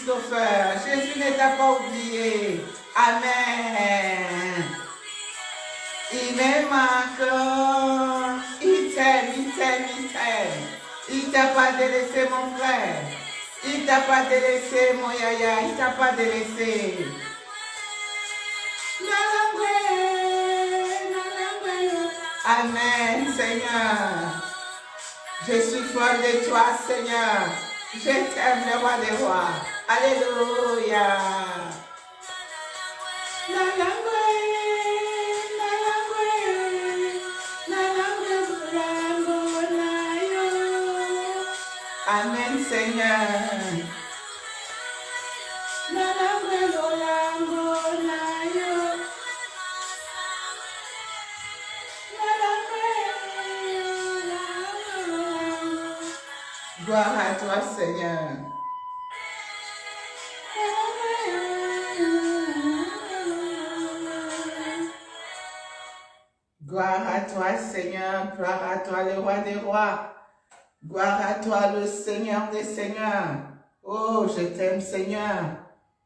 Christopher. Jésus ne t'a pas oublié. Amen. Il m'aime encore. Il t'aime, il t'aime, il t'aime. Il t'a pas délaissé, mon frère. Il t'a pas délaissé, mon yaya. Il t'a pas délaissé. Amen, Seigneur. Je suis folle de toi, Seigneur. Je t'aime, le roi des rois. Alléluia. Amen, Seigneur. Gloire à toi, Seigneur. Gloire à toi, Seigneur. Gloire à toi, le roi des rois. Gloire à toi, le Seigneur des seigneurs. Oh, je t'aime, Seigneur.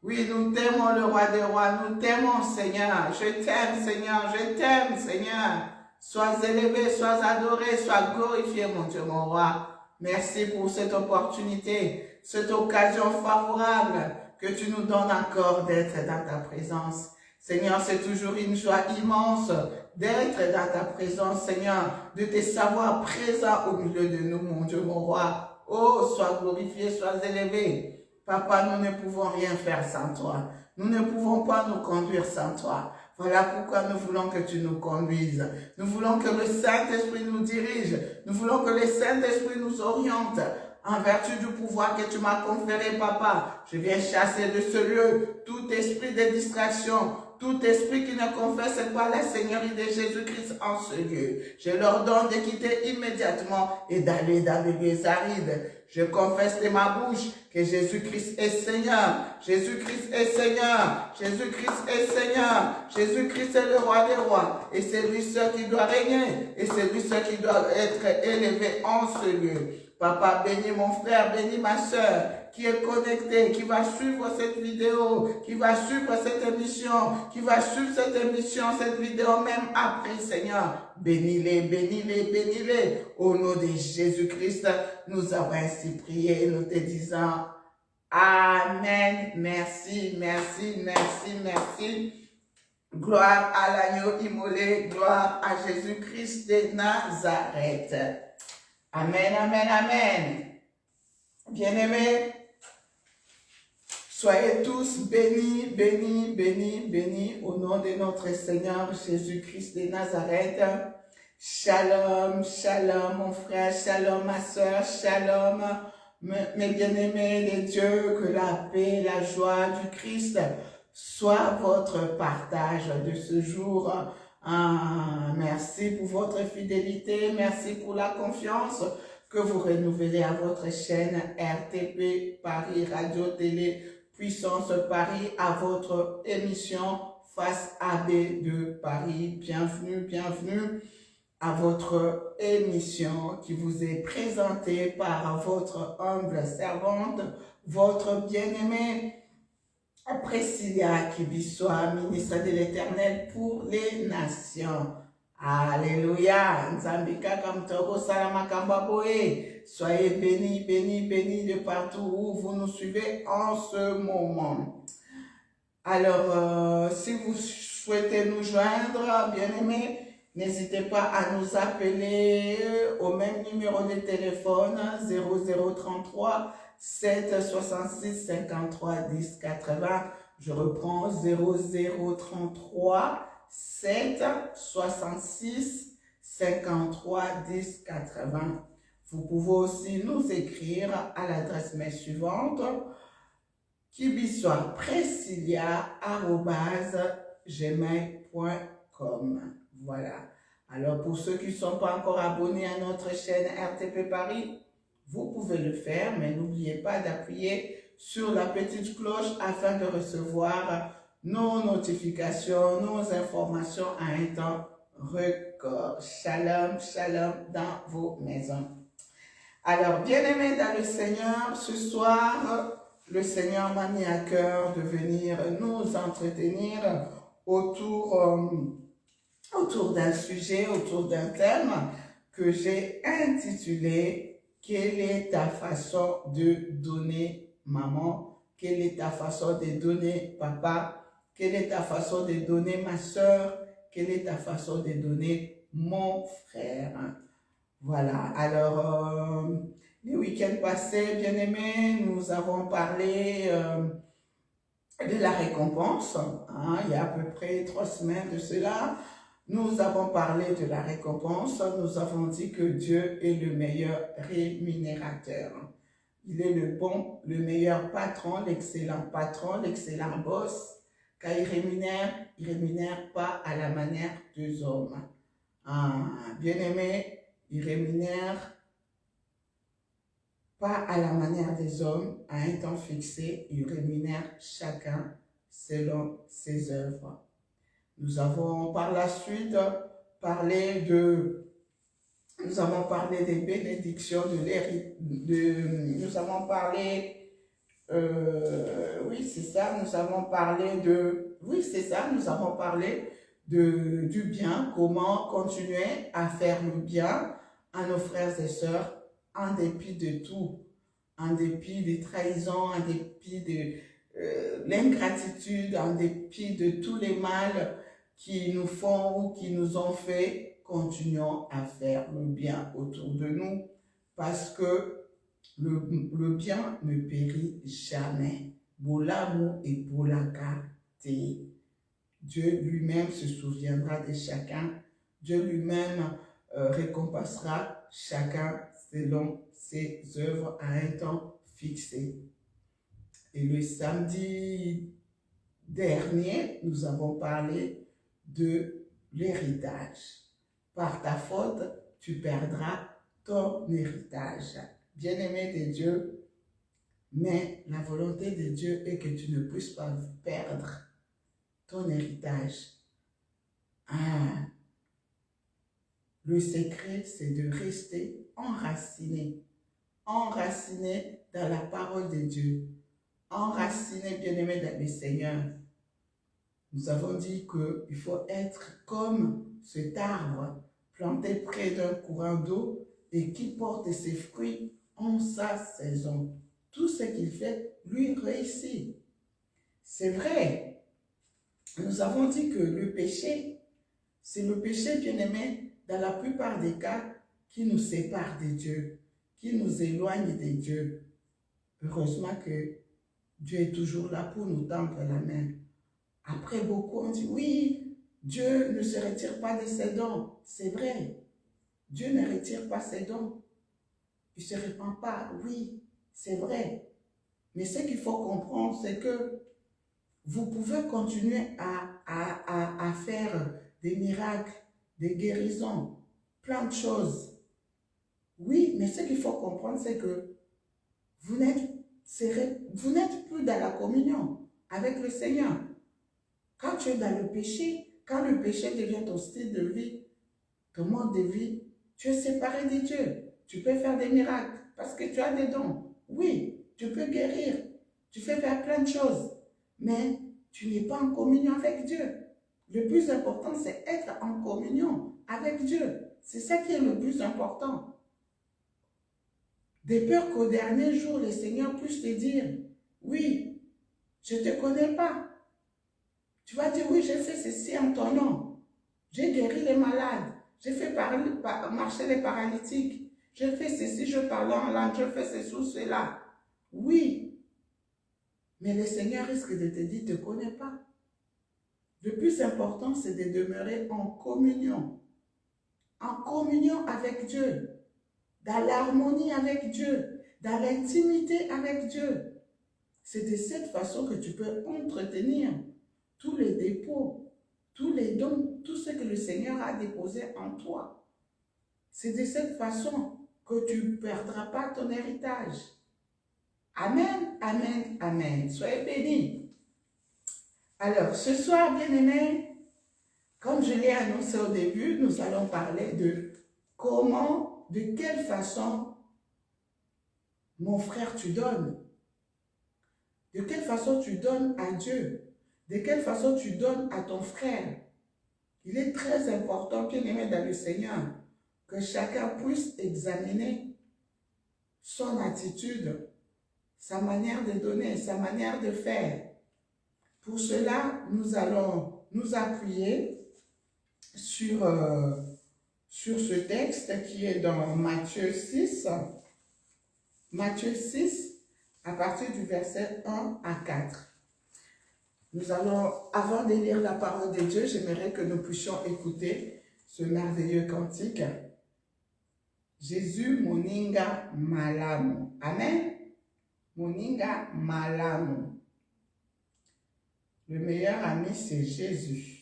Oui, nous t'aimons, le roi des rois. Nous t'aimons, Seigneur. Je t'aime, Seigneur. Je t'aime, Seigneur. Sois élevé, sois adoré, sois glorifié, mon Dieu, mon roi. Merci pour cette opportunité, cette occasion favorable que tu nous donnes encore d'être dans ta présence. Seigneur, c'est toujours une joie immense d'être dans ta présence, Seigneur, de te savoir présent au milieu de nous, mon Dieu, mon roi. Oh, sois glorifié, sois élevé. Papa, nous ne pouvons rien faire sans toi. Nous ne pouvons pas nous conduire sans toi. Voilà pourquoi nous voulons que tu nous conduises. Nous voulons que le Saint-Esprit nous dirige. Nous voulons que le Saint-Esprit nous oriente. En vertu du pouvoir que tu m'as conféré, Papa, je viens chasser de ce lieu tout esprit de distraction, tout esprit qui ne confesse pas la Seigneurie de Jésus-Christ en ce lieu. Je leur donne de quitter immédiatement et d'aller dans les lieux arides. Je confesse de ma bouche que Jésus-Christ est Seigneur. Jésus-Christ est Seigneur. Jésus-Christ est Seigneur. Jésus-Christ est le roi des rois. Et c'est lui seul qui doit régner. Et c'est lui seul qui doit être élevé en ce lieu. Papa, bénis mon frère, bénis ma soeur qui est connectée, qui va suivre cette vidéo, qui va suivre cette émission, qui va suivre cette émission, cette vidéo même après, Seigneur. Bénis-les, bénis-les, bénis-les. Au nom de Jésus-Christ, nous avons ainsi prié, nous te disons Amen. Merci, merci, merci, merci. Gloire à l'agneau immolé, gloire à Jésus-Christ de Nazareth. Amen, amen, amen. Bien-aimés, soyez tous bénis, bénis, bénis, bénis au nom de notre Seigneur Jésus-Christ de Nazareth. Shalom, shalom mon frère, shalom ma soeur, shalom mes bien-aimés de Dieu, que la paix, la joie du Christ soit votre partage de ce jour. Merci pour votre fidélité, merci pour la confiance que vous renouvelez à votre chaîne RTP Paris Radio Télé Puissance Paris, à votre émission Face AB de Paris. Bienvenue, bienvenue à votre émission qui vous est présentée par votre humble servante, votre bien-aimée Priscilla Kibissoa, ministre de l'Éternel pour les nations. Alléluia. Soyez bénis, bénis, bénis de partout où vous nous suivez en ce moment. Alors, si vous souhaitez nous joindre, bien-aimés, n'hésitez pas à nous appeler au même numéro de téléphone 0033 766 53 10 80. Je reprends 0033 766 53 10 80. Vous pouvez aussi nous écrire à l'adresse mail suivante kibissoa@gmail.com. Voilà. Alors pour ceux qui ne sont pas encore abonnés à notre chaîne RTP Paris, vous pouvez le faire, mais n'oubliez pas d'appuyer sur la petite cloche afin de recevoir nos notifications, nos informations à un temps record. Shalom, shalom dans vos maisons. Alors, bien-aimés dans le Seigneur, ce soir, le Seigneur m'a mis à cœur de venir nous entretenir autour d'un sujet, autour d'un thème que j'ai intitulé « Quelle est ta façon de donner maman? Quelle est ta façon de donner papa? Quelle est ta façon de donner ma soeur? Quelle est ta façon de donner mon frère? » Voilà, alors les week-ends passés, bien aimés, nous avons parlé de la récompense, hein, il y a à peu près 3 semaines de cela. Nous avons parlé de la récompense, nous avons dit que Dieu est le meilleur rémunérateur. Il est le bon, le meilleur patron, l'excellent boss, car il rémunère pas à la manière des hommes. Bien-aimé, il rémunère pas à la manière des hommes, à un temps fixé, il rémunère chacun selon ses œuvres. Nous avons par la suite parlé des bénédictions de l'héritage. Nous avons parlé, du bien, comment continuer à faire le bien à nos frères et sœurs en dépit de tout, en dépit des trahisons, en dépit de l'ingratitude, en dépit de tous les mal qui nous font ou qui nous ont fait, continuons à faire le bien autour de nous parce que le bien ne périt jamais. Bolamu et Bolaka te. Dieu lui-même se souviendra de chacun. Dieu lui-même récompensera chacun selon ses œuvres à un temps fixé. Et le samedi dernier, nous avons parlé de l'héritage. Par ta faute, tu perdras ton héritage. Bien-aimé de Dieu, mais la volonté de Dieu est que tu ne puisses pas perdre ton héritage. Le secret, c'est de rester enraciné dans la parole de Dieu, enraciné, bien-aimé, dans le Seigneur. Nous avons dit qu'il faut être comme cet arbre planté près d'un courant d'eau et qui porte ses fruits en sa saison. Tout ce qu'il fait, lui, réussit. C'est vrai. Nous avons dit que le péché, c'est le péché, bien-aimé, dans la plupart des cas, qui nous sépare de Dieu, qui nous éloigne de Dieu. Heureusement que Dieu est toujours là pour nous tendre la main. Après, beaucoup ont dit, oui, Dieu ne se retire pas de ses dons. C'est vrai. Dieu ne retire pas ses dons. Il ne se répand pas. Oui, c'est vrai. Mais ce qu'il faut comprendre, c'est que vous pouvez continuer à faire des miracles, des guérisons, plein de choses. Oui, mais ce qu'il faut comprendre, c'est que vous n'êtes plus dans la communion avec le Seigneur. Quand tu es dans le péché, quand le péché devient ton style de vie, ton mode de vie, tu es séparé de Dieu. Tu peux faire des miracles parce que tu as des dons. Oui, tu peux guérir. Tu fais faire plein de choses. Mais tu n'es pas en communion avec Dieu. Le plus important, c'est être en communion avec Dieu. C'est ça qui est le plus important. De peur qu'au dernier jour, le Seigneur puisse te dire, oui, je ne te connais pas. Tu vas dire, oui, j'ai fait ceci en ton nom. J'ai guéri les malades. J'ai fait marcher les paralytiques. J'ai fait ceci, je parle en langue, je fais ceci ou cela. Oui. Mais le Seigneur risque de te dire, ne te connais pas. Le plus important, c'est de demeurer en communion. En communion avec Dieu. Dans l'harmonie avec Dieu. Dans l'intimité avec Dieu. C'est de cette façon que tu peux entretenir tous les dépôts, tous les dons, tout ce que le Seigneur a déposé en toi. C'est de cette façon que tu ne perdras pas ton héritage. Amen, amen, amen. Soyez bénis. Alors, ce soir, bien-aimés, comme je l'ai annoncé au début, nous allons parler de comment, de quelle façon, mon frère, tu donnes. De quelle façon tu donnes à Dieu? De quelle façon tu donnes à ton frère? Il est très important, bien-aimé dans le Seigneur, que chacun puisse examiner son attitude, sa manière de donner, sa manière de faire. Pour cela, nous allons nous appuyer sur ce texte qui est dans Matthieu 6. Matthieu 6, à partir du verset 1 à 4. Nous allons, avant de lire la parole de Dieu, j'aimerais que nous puissions écouter ce merveilleux cantique. Jésus moninga malamu. Amen. Moninga malamu. Le meilleur ami, c'est Jésus.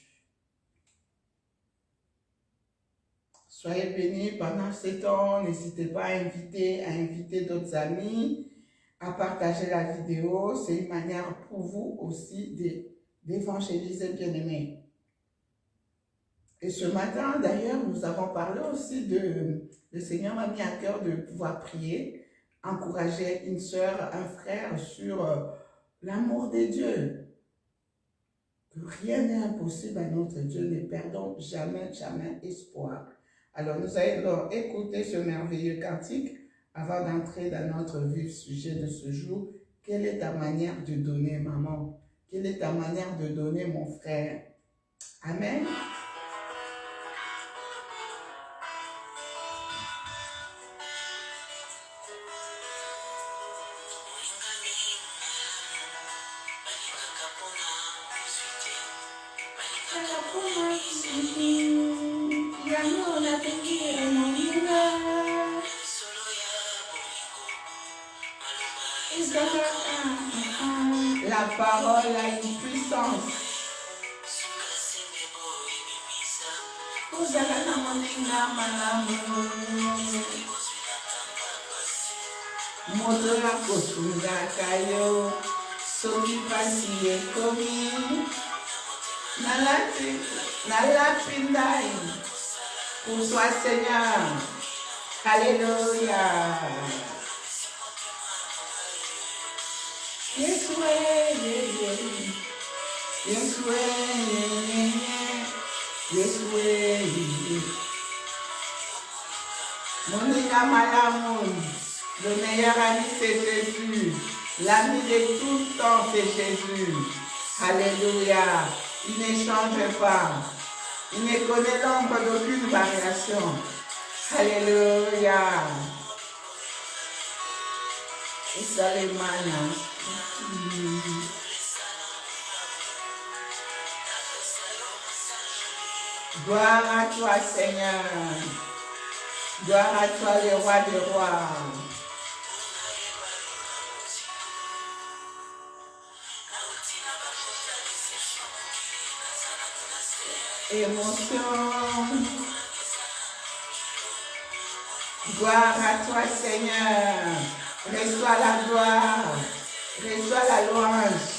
Soyez bénis pendant ce temps. N'hésitez pas à inviter d'autres amis, à partager la vidéo. C'est une manière pour vous aussi d'évangéliser, bien-aimés. Et ce matin, d'ailleurs, nous avons parlé aussi le Seigneur m'a mis à cœur de pouvoir prier, encourager une sœur, un frère sur l'amour de Dieu. Que rien n'est impossible à notre Dieu. Ne perdons jamais, jamais espoir. Alors, nous allons écouter ce merveilleux cantique avant d'entrer dans notre vif sujet de ce jour. Quelle est ta manière de donner, maman? Quelle est ta manière de donner, mon frère? Amen. La parole a une puissance. Moto ya kosunga kayo, soki pasi ekomi, nalapindai, pour toi Seigneur. Alléluia. Yesue, Yesue, Yesue. Moninga malamu, le meilleur ami c'est Jésus. L'ami de tout le temps c'est Jésus. Alléluia. Il ne change pas. Il ne connaît l'ombre d'aucune variation. Alléluia. Et ça les manas. Gloire à toi, Seigneur. Gloire à toi, le roi des rois. Émotion. Gloire à toi, Seigneur. Reçois la gloire. Reçois la louange.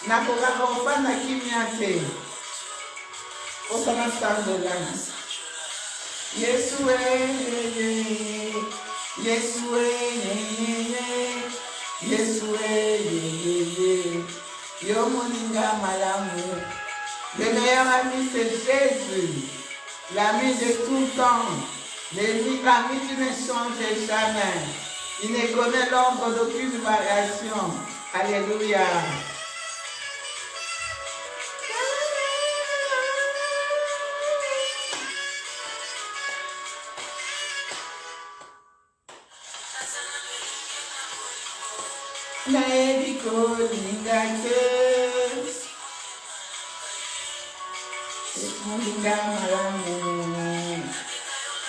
Nakokaka ofanda kimia te. Osama sandola. Yesue, Yesue, Yesue, Yo moninga malamu. Le meilleur ami c'est Jésus. L'ami de tout le temps. L'ami qui ne change jamais. Il ne connaît l'ombre d'aucune variation. Alléluia. Naebiko lingate. Moninga malamu.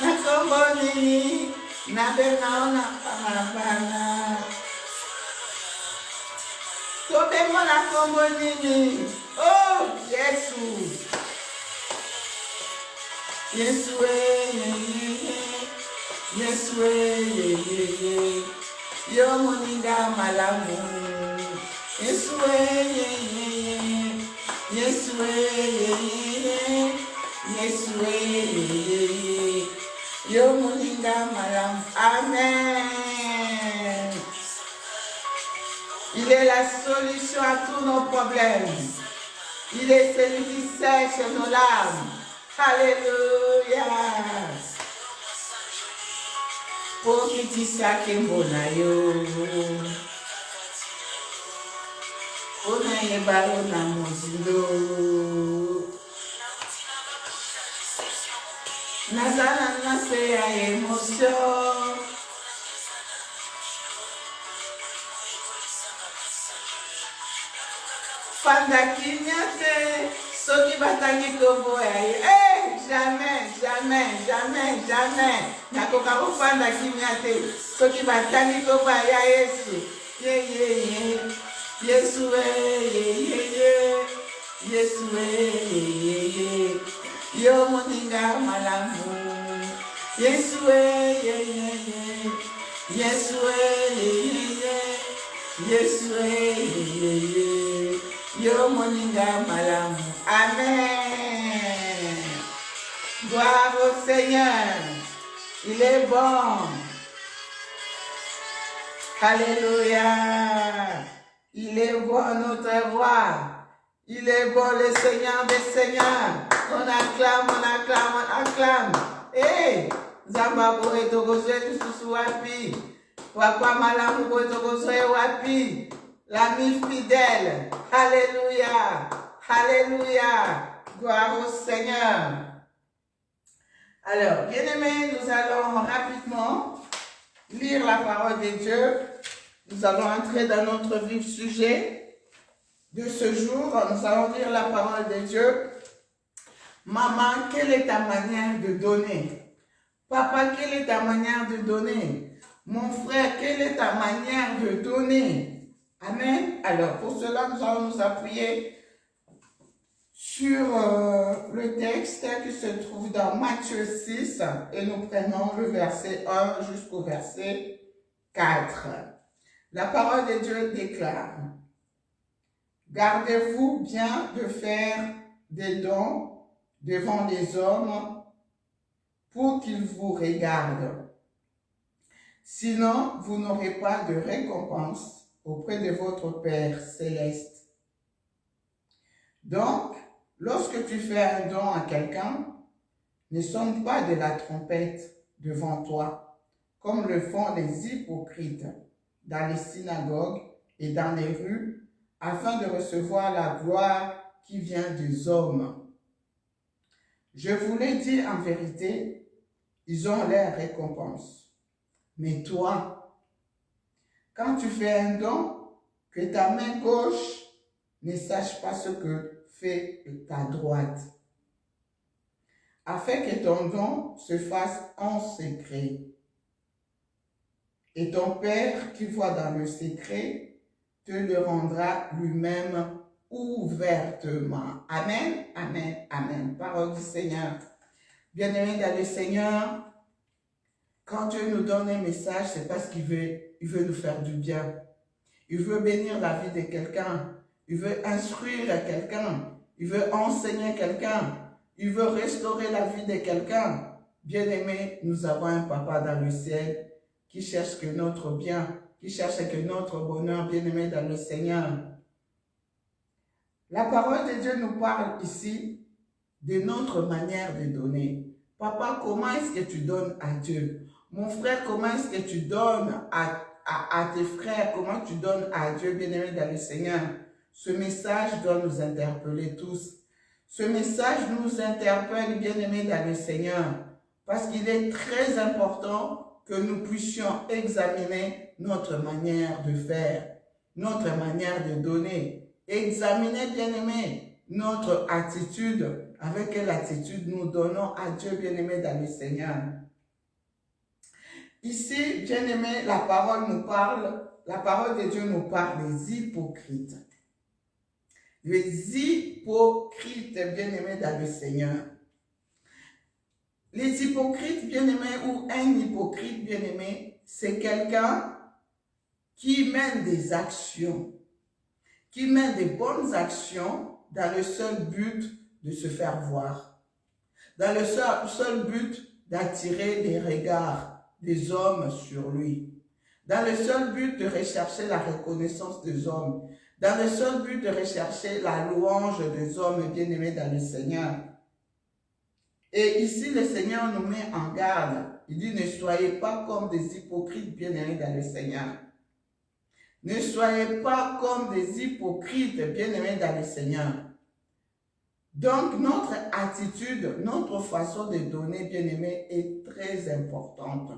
Nakombonini. Nabenaona pamapana. Tobemo nakombonini. Oh, Yesu. Yesue, Yesue, Yo moninga malamu. Yesue, Yesue, Yesue, Yo moninga malamu. Amen. Il est la solution à tous nos problèmes. Il est celui qui sèche nos larmes. Alléluia. Pour que tu saches bonayo. Onaye barona mozindo. Nazana nase ya émotion. Fanda kinyate, soki batangi kobo ya jamais, jamais, jamais, jamais. Nakoka ko fanda kinyate, soki batangi kobo ya Yesu. Yesu Yesu yo moninga malamu. Yesu Yesu Yesu yo moninga malamu. Amen. Gloire au Seigneur. Il est bon. Alléluia. Il est bon notre roi. Il est bon le Seigneur des Seigneurs. On acclame, on acclame, on acclame. Eh, Zamba boe togozoe kususu wapi. Papa malamu boe togozoe wapi. L'ami fidèle. Alléluia. Alléluia. Gloire au Seigneur. Alors, bien-aimés, nous allons rapidement lire la parole de Dieu. Nous allons entrer dans notre vif sujet de ce jour. Nous allons lire la parole de Dieu. Maman, quelle est ta manière de donner? Papa, quelle est ta manière de donner? Mon frère, quelle est ta manière de donner? Amen. Alors, pour cela, nous allons nous appuyer sur le texte qui se trouve dans Matthieu 6 et nous prenons le verset 1 jusqu'au verset 4. La parole de Dieu déclare: gardez-vous bien de faire des dons devant les hommes pour qu'ils vous regardent. Sinon, vous n'aurez pas de récompense auprès de votre Père céleste. Donc, lorsque tu fais un don à quelqu'un, ne sonne pas de la trompette devant toi, comme le font les hypocrites dans les synagogues et dans les rues, afin de recevoir la gloire qui vient des hommes. Je vous l'ai dit en vérité, ils ont leur récompense. Mais toi, quand tu fais un don, que ta main gauche ne sache pas ce que fait ta droite, afin que ton don se fasse en secret. Et ton Père qui voit dans le secret te le rendra lui-même ouvertement. Amen, amen, amen. Parole du Seigneur. Bien-aimés dans le Seigneur, quand Dieu nous donne un message, c'est parce qu'il veut nous faire du bien. Il veut bénir la vie de quelqu'un. Il veut instruire quelqu'un. Il veut enseigner quelqu'un. Il veut restaurer la vie de quelqu'un. Bien-aimés, nous avons un papa dans le ciel qui cherche que notre bien, qui cherche que notre bonheur, bien-aimés dans le Seigneur. La parole de Dieu nous parle ici de notre manière de donner. Papa, comment est-ce que tu donnes à Dieu? Mon frère, comment est-ce que tu donnes à tes frères? Comment tu donnes à Dieu, bien-aimé dans le Seigneur? Ce message doit nous interpeller tous. Ce message nous interpelle, bien-aimé dans le Seigneur, parce qu'il est très important que nous puissions examiner notre manière de faire, notre manière de donner. Examiner, bien-aimé, notre attitude, avec quelle attitude nous donnons à Dieu, bien-aimé dans le Seigneur. Ici, bien-aimé, la parole de Dieu nous parle des hypocrites. Les hypocrites, bien-aimés dans le Seigneur. Les hypocrites, bien-aimés, ou un hypocrite, bien-aimé, c'est quelqu'un qui mène des actions, qui mène des bonnes actions dans le seul but de se faire voir, dans le seul but d'attirer les regards des hommes sur lui, dans le seul but de rechercher la reconnaissance des hommes. dans le seul but de rechercher la louange des hommes bien-aimés dans le Seigneur. Et ici, le Seigneur nous met en garde. Il dit, ne soyez pas comme des hypocrites bien-aimés dans le Seigneur. Ne soyez pas comme des hypocrites bien-aimés dans le Seigneur. Donc, notre attitude, notre façon de donner, bien-aimés, est très importante.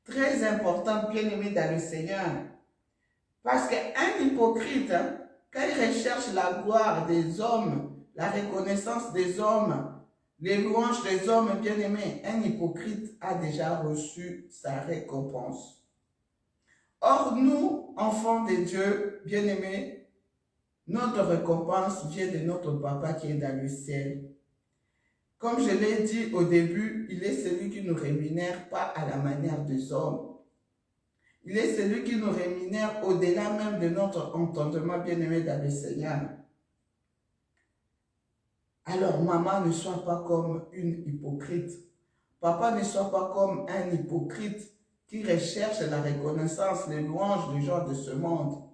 Très importante, bien-aimés dans le Seigneur. Parce qu'un hypocrite, quand il recherche la gloire des hommes, la reconnaissance des hommes, les louanges des hommes bien-aimés, un hypocrite a déjà reçu sa récompense. Or, nous, enfants de Dieu, bien-aimés, notre récompense vient de notre Papa qui est dans le ciel. Comme je l'ai dit au début, il est celui qui nous rémunère pas à la manière des hommes. Il est celui qui nous rémunère au-delà même de notre entendement bien-aimé dans le Seigneur. Alors, maman, ne sois pas comme une hypocrite. Papa, ne sois pas comme un hypocrite qui recherche la reconnaissance, les louanges des gens de ce monde.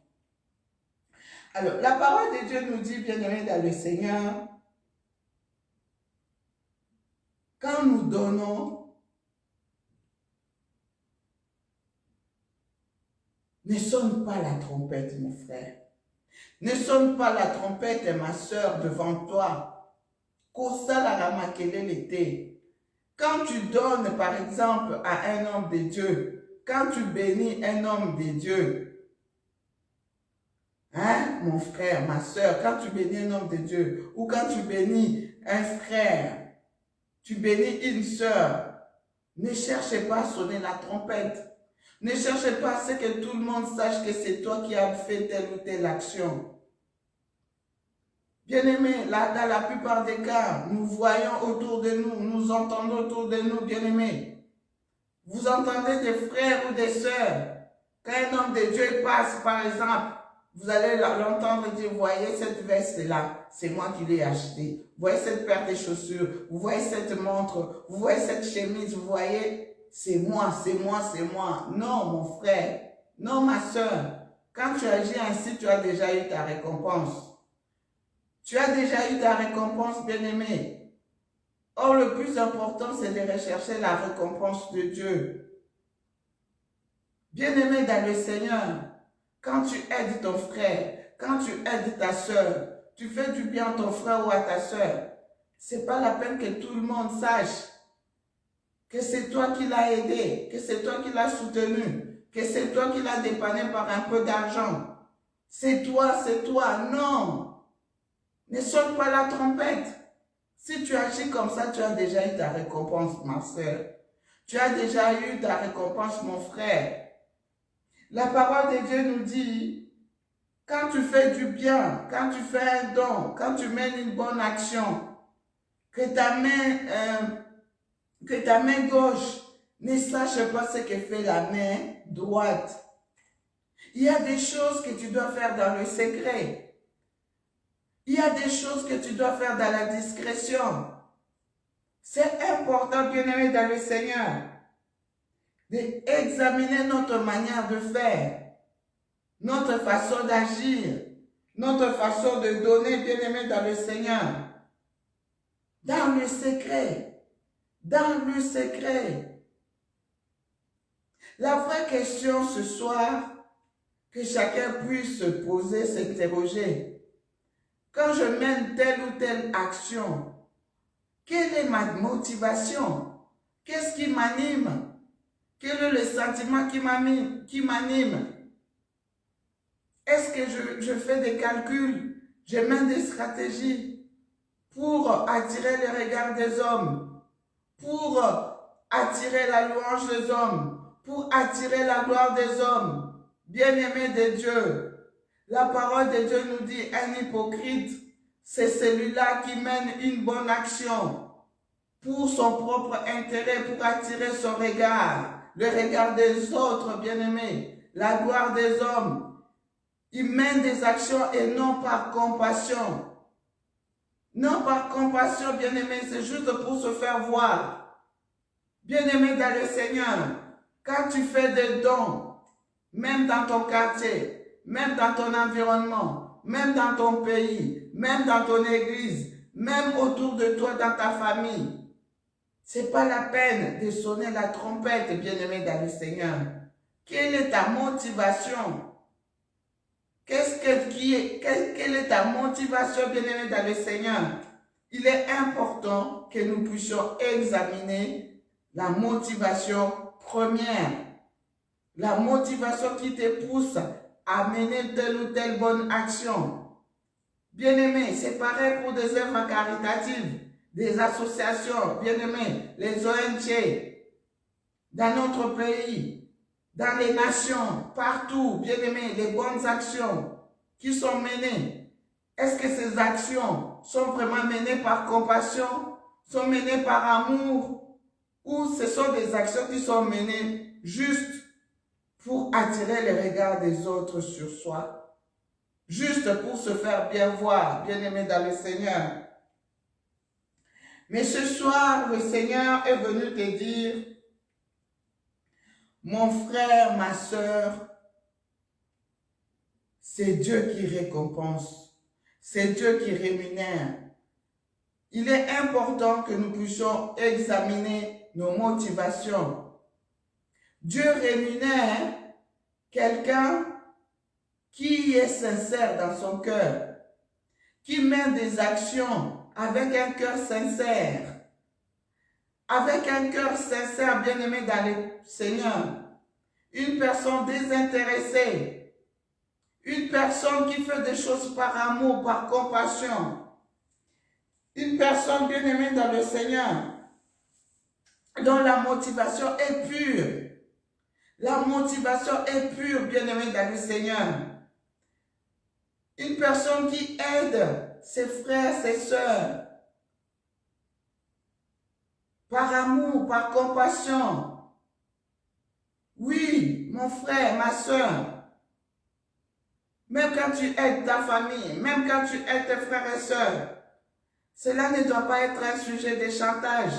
Alors, la parole de Dieu nous dit, bien-aimés dans le Seigneur, quand nous donnons, ne sonne pas la trompette, mon frère. Ne sonne pas la trompette, ma soeur, devant toi. Quand tu donnes, par exemple, à un homme de Dieu, quand tu bénis un homme de Dieu, hein, mon frère, ma soeur, quand tu bénis un homme de Dieu, ou quand tu bénis un frère, tu bénis une soeur, ne cherchez pas à sonner la trompette. Ne cherchez pas à ce que tout le monde sache que c'est toi qui as fait telle ou telle action. Bien-aimés, dans la plupart des cas, nous voyons autour de nous, nous entendons autour de nous, bien-aimés. Vous entendez des frères ou des sœurs. Quand un homme de Dieu passe, par exemple, vous allez l'entendre dire, voyez cette veste-là, c'est moi qui l'ai achetée. Vous voyez cette paire de chaussures, vous voyez cette montre, vous voyez cette chemise, vous voyez, c'est moi, c'est moi, c'est moi. Non, mon frère, non, ma sœur. Quand tu agis ainsi, tu as déjà eu ta récompense. Tu as déjà eu ta récompense, bien-aimé. Or, le plus important, c'est de rechercher la récompense de Dieu. Bien-aimé dans le Seigneur, quand tu aides ton frère, quand tu aides ta soeur, tu fais du bien à ton frère ou à ta soeur, c'est pas la peine que tout le monde sache que c'est toi qui l'as aidé, que c'est toi qui l'as soutenu, que c'est toi qui l'as dépanné par un peu d'argent. C'est toi, non. Ne sonne pas la trompette. Si tu agis comme ça, tu as déjà eu ta récompense, ma soeur. Tu as déjà eu ta récompense, mon frère. La parole de Dieu nous dit, quand tu fais du bien, quand tu fais un don, quand tu mènes une bonne action, que ta main gauche ne sache pas ce que fait la main droite. Il y a des choses que tu dois faire dans le secret. Il y a des choses que tu dois faire dans la discrétion. C'est important, bien-aimé dans le Seigneur, d'examiner notre manière de faire, notre façon d'agir, notre façon de donner, bien-aimé dans le Seigneur. Dans le secret. Dans le secret. La vraie question ce soir, que chacun puisse se poser, s'interroger. Quand je mène telle ou telle action, quelle est ma motivation? Qu'est-ce qui m'anime? Quel est le sentiment qui m'anime? Est-ce que je fais des calculs? Je mène des stratégies pour attirer le regard des hommes, pour attirer la louange des hommes, pour attirer la gloire des hommes. Bien-aimés de Dieu, la parole de Dieu nous dit, un hypocrite, c'est celui-là qui mène une bonne action pour son propre intérêt, pour attirer son regard, le regard des autres, bien-aimés, la gloire des hommes. Il mène des actions et non par compassion. Non par compassion, bien-aimés, c'est juste pour se faire voir. Bien-aimés dans le Seigneur, quand tu fais des dons, même dans ton quartier, même dans ton environnement, même dans ton pays, même dans ton église, même autour de toi, dans ta famille. Ce n'est pas la peine de sonner la trompette, bien-aimé dans le Seigneur. Quelle est ta motivation? Quelle est ta motivation, bien-aimé dans le Seigneur? Il est important que nous puissions examiner la motivation première. La motivation qui te pousse à mener telle ou telle bonne action. Bien-aimé, c'est pareil pour des œuvres caritatives, des associations, bien-aimé, les ONG, dans notre pays, dans les nations, partout, bien-aimé, les bonnes actions qui sont menées. Est-ce que ces actions sont vraiment menées par compassion, sont menées par amour, ou ce sont des actions qui sont menées juste pour attirer le regard des autres sur soi, juste pour se faire bien voir, bien-aimé dans le Seigneur. Mais ce soir, le Seigneur est venu te dire, mon frère, ma sœur, c'est Dieu qui récompense, c'est Dieu qui rémunère. Il est important que nous puissions examiner nos motivations. Dieu rémunère quelqu'un qui est sincère dans son cœur, qui mène des actions avec un cœur sincère. Avec un cœur sincère, bien-aimé dans le Seigneur. Une personne désintéressée. Une personne qui fait des choses par amour, par compassion. Une personne bien-aimée dans le Seigneur, dont la motivation est pure. La motivation est pure, bien-aimé dans le Seigneur. Une personne qui aide ses frères, ses sœurs, par amour, par compassion. Oui, mon frère, ma sœur, même quand tu aides ta famille, même quand tu aides tes frères et sœurs, cela ne doit pas être un sujet de chantage,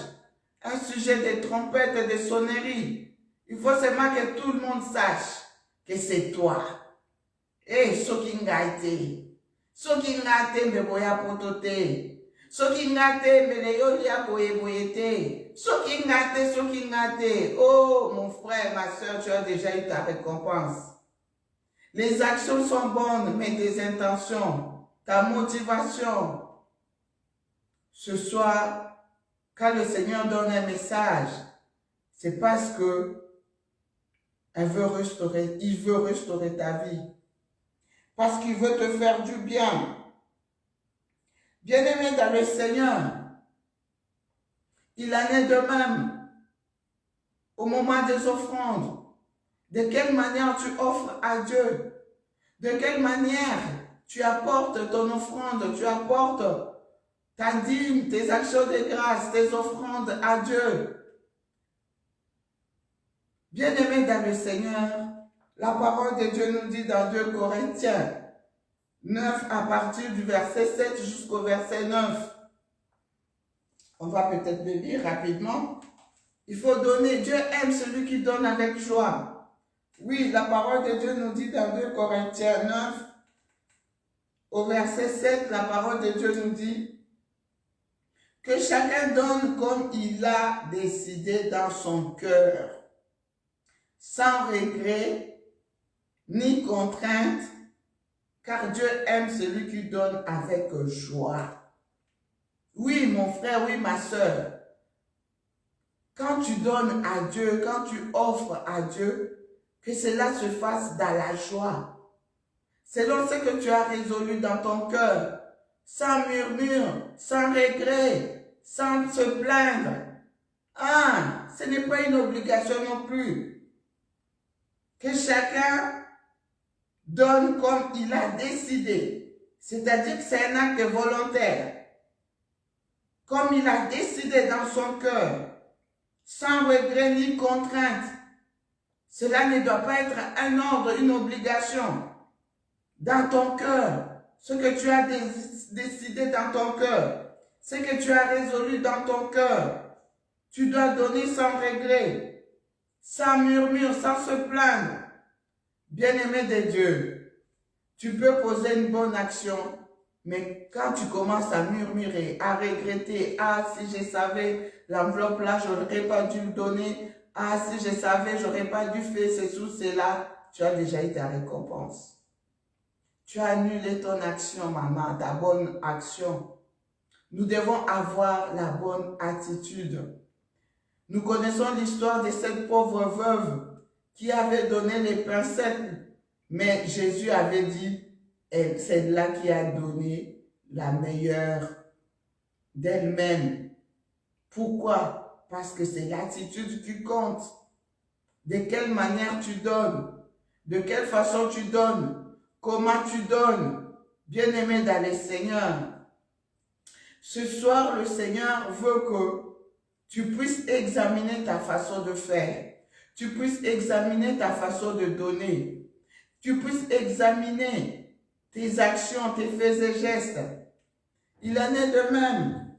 un sujet de trompette et de sonnerie. Il faut seulement que tout le monde sache que c'est toi. Et ce qui ngate me boya potote. Ce qui ngate me leolia boyete. Ce qui ngate. Oh mon frère, ma soeur, tu as déjà eu ta récompense. Les actions sont bonnes, mais tes intentions, ta motivation. Ce soir, quand le Seigneur donne un message, c'est parce que il veut restaurer ta vie. Parce qu'il veut te faire du bien. Bien-aimé dans le Seigneur, il en est de même au moment des offrandes. De quelle manière tu offres à Dieu? De quelle manière tu apportes ton offrande? Tu apportes ta dîme, tes actions de grâce, tes offrandes à Dieu. Bien-aimé dans le Seigneur, la parole de Dieu nous dit dans 2 Corinthiens 9 à partir du verset 7 jusqu'au verset 9. On va peut-être le lire rapidement. Il faut donner. Dieu aime celui qui donne avec joie. Oui, la parole de Dieu nous dit dans 2 Corinthiens 9, au verset 7, la parole de Dieu nous dit que chacun donne comme il a décidé dans son cœur, sans regret ni contrainte, car Dieu aime celui qui donne avec joie. Oui, mon frère, oui, ma soeur. Quand tu donnes à Dieu, quand tu offres à Dieu, que cela se fasse dans la joie. Selon ce que tu as résolu dans ton cœur, sans murmure, sans regret, sans se plaindre. Ah, ce n'est pas une obligation non plus. Que chacun donne comme il a décidé. C'est-à-dire que c'est un acte volontaire. Comme il a décidé dans son cœur, sans regret ni contrainte. Cela ne doit pas être un ordre, une obligation. Dans ton cœur, ce que tu as décidé dans ton cœur, ce que tu as résolu dans ton cœur, tu dois donner sans regret, sans murmure, sans se plaindre. Bien-aimé de Dieu, Tu peux poser une bonne action, mais quand tu commences à murmurer, à regretter, ah, si je savais, l'enveloppe là, je n'aurais pas dû le donner, ah, si je savais, je n'aurais pas dû faire ceci ou cela, tu as déjà eu ta récompense. Tu as annulé ton action, maman, ta bonne action. Nous devons avoir la bonne attitude. Nous connaissons l'histoire de cette pauvre veuve qui avait donné les pincettes, mais Jésus avait dit, c'est là qui a donné la meilleure d'elle-même. Pourquoi? Parce que c'est l'attitude qui compte. De quelle manière tu donnes? De quelle façon tu donnes? Comment tu donnes? Bien-aimé dans le Seigneur, ce soir, le Seigneur veut que tu puisses examiner ta façon de faire. Tu puisses examiner ta façon de donner. Tu puisses examiner tes actions, tes faits et gestes. Il en est de même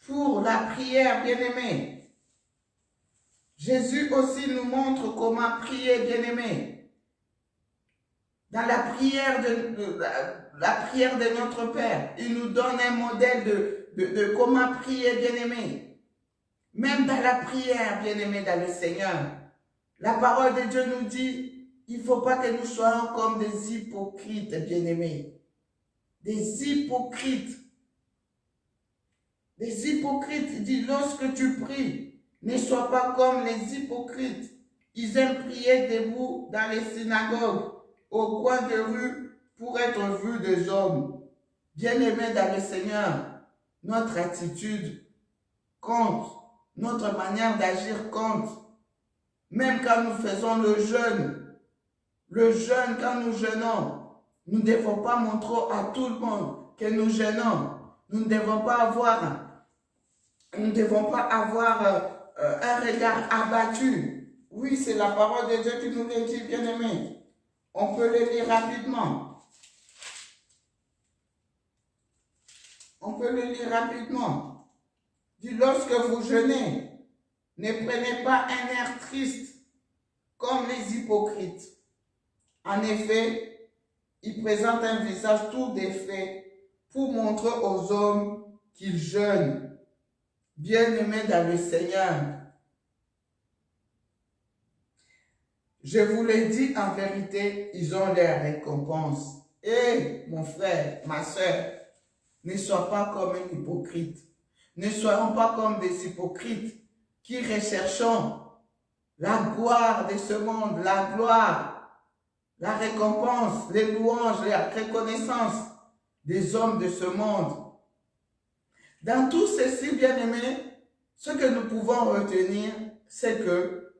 pour la prière, bien-aimé. Jésus aussi nous montre comment prier, bien-aimé. Dans la prière de notre Père, il nous donne un modèle de comment prier, bien-aimé. Même dans la prière, bien-aimé, dans le Seigneur, la parole de Dieu nous dit, il ne faut pas que nous soyons comme des hypocrites, bien-aimés. Des hypocrites. Des hypocrites, il dit, lorsque tu pries, ne sois pas comme les hypocrites. Ils aiment prier debout dans les synagogues, au coin de rue, pour être vus des hommes. Bien-aimés dans le Seigneur, notre attitude compte. Notre manière d'agir compte. Même quand nous faisons le jeûne, quand nous jeûnons, nous ne devons pas montrer à tout le monde que nous jeûnons. Nous ne devons pas avoir un regard abattu. Oui, c'est la parole de Dieu qui nous le dit, bien-aimés. On peut le lire rapidement. On peut le lire rapidement. Dit, lorsque vous jeûnez, ne prenez pas un air triste comme les hypocrites. En effet, ils présentent un visage tout défait pour montrer aux hommes qu'ils jeûnent. Bien-aimés dans le Seigneur, je vous le dis en vérité, ils ont leur récompense. Et mon frère, ma soeur, ne sois pas comme un hypocrite. Ne soyons pas comme des hypocrites qui recherchons la gloire de ce monde, la gloire, la récompense, les louanges, la reconnaissance des hommes de ce monde. Dans tout ceci, bien-aimés, ce que nous pouvons retenir, c'est que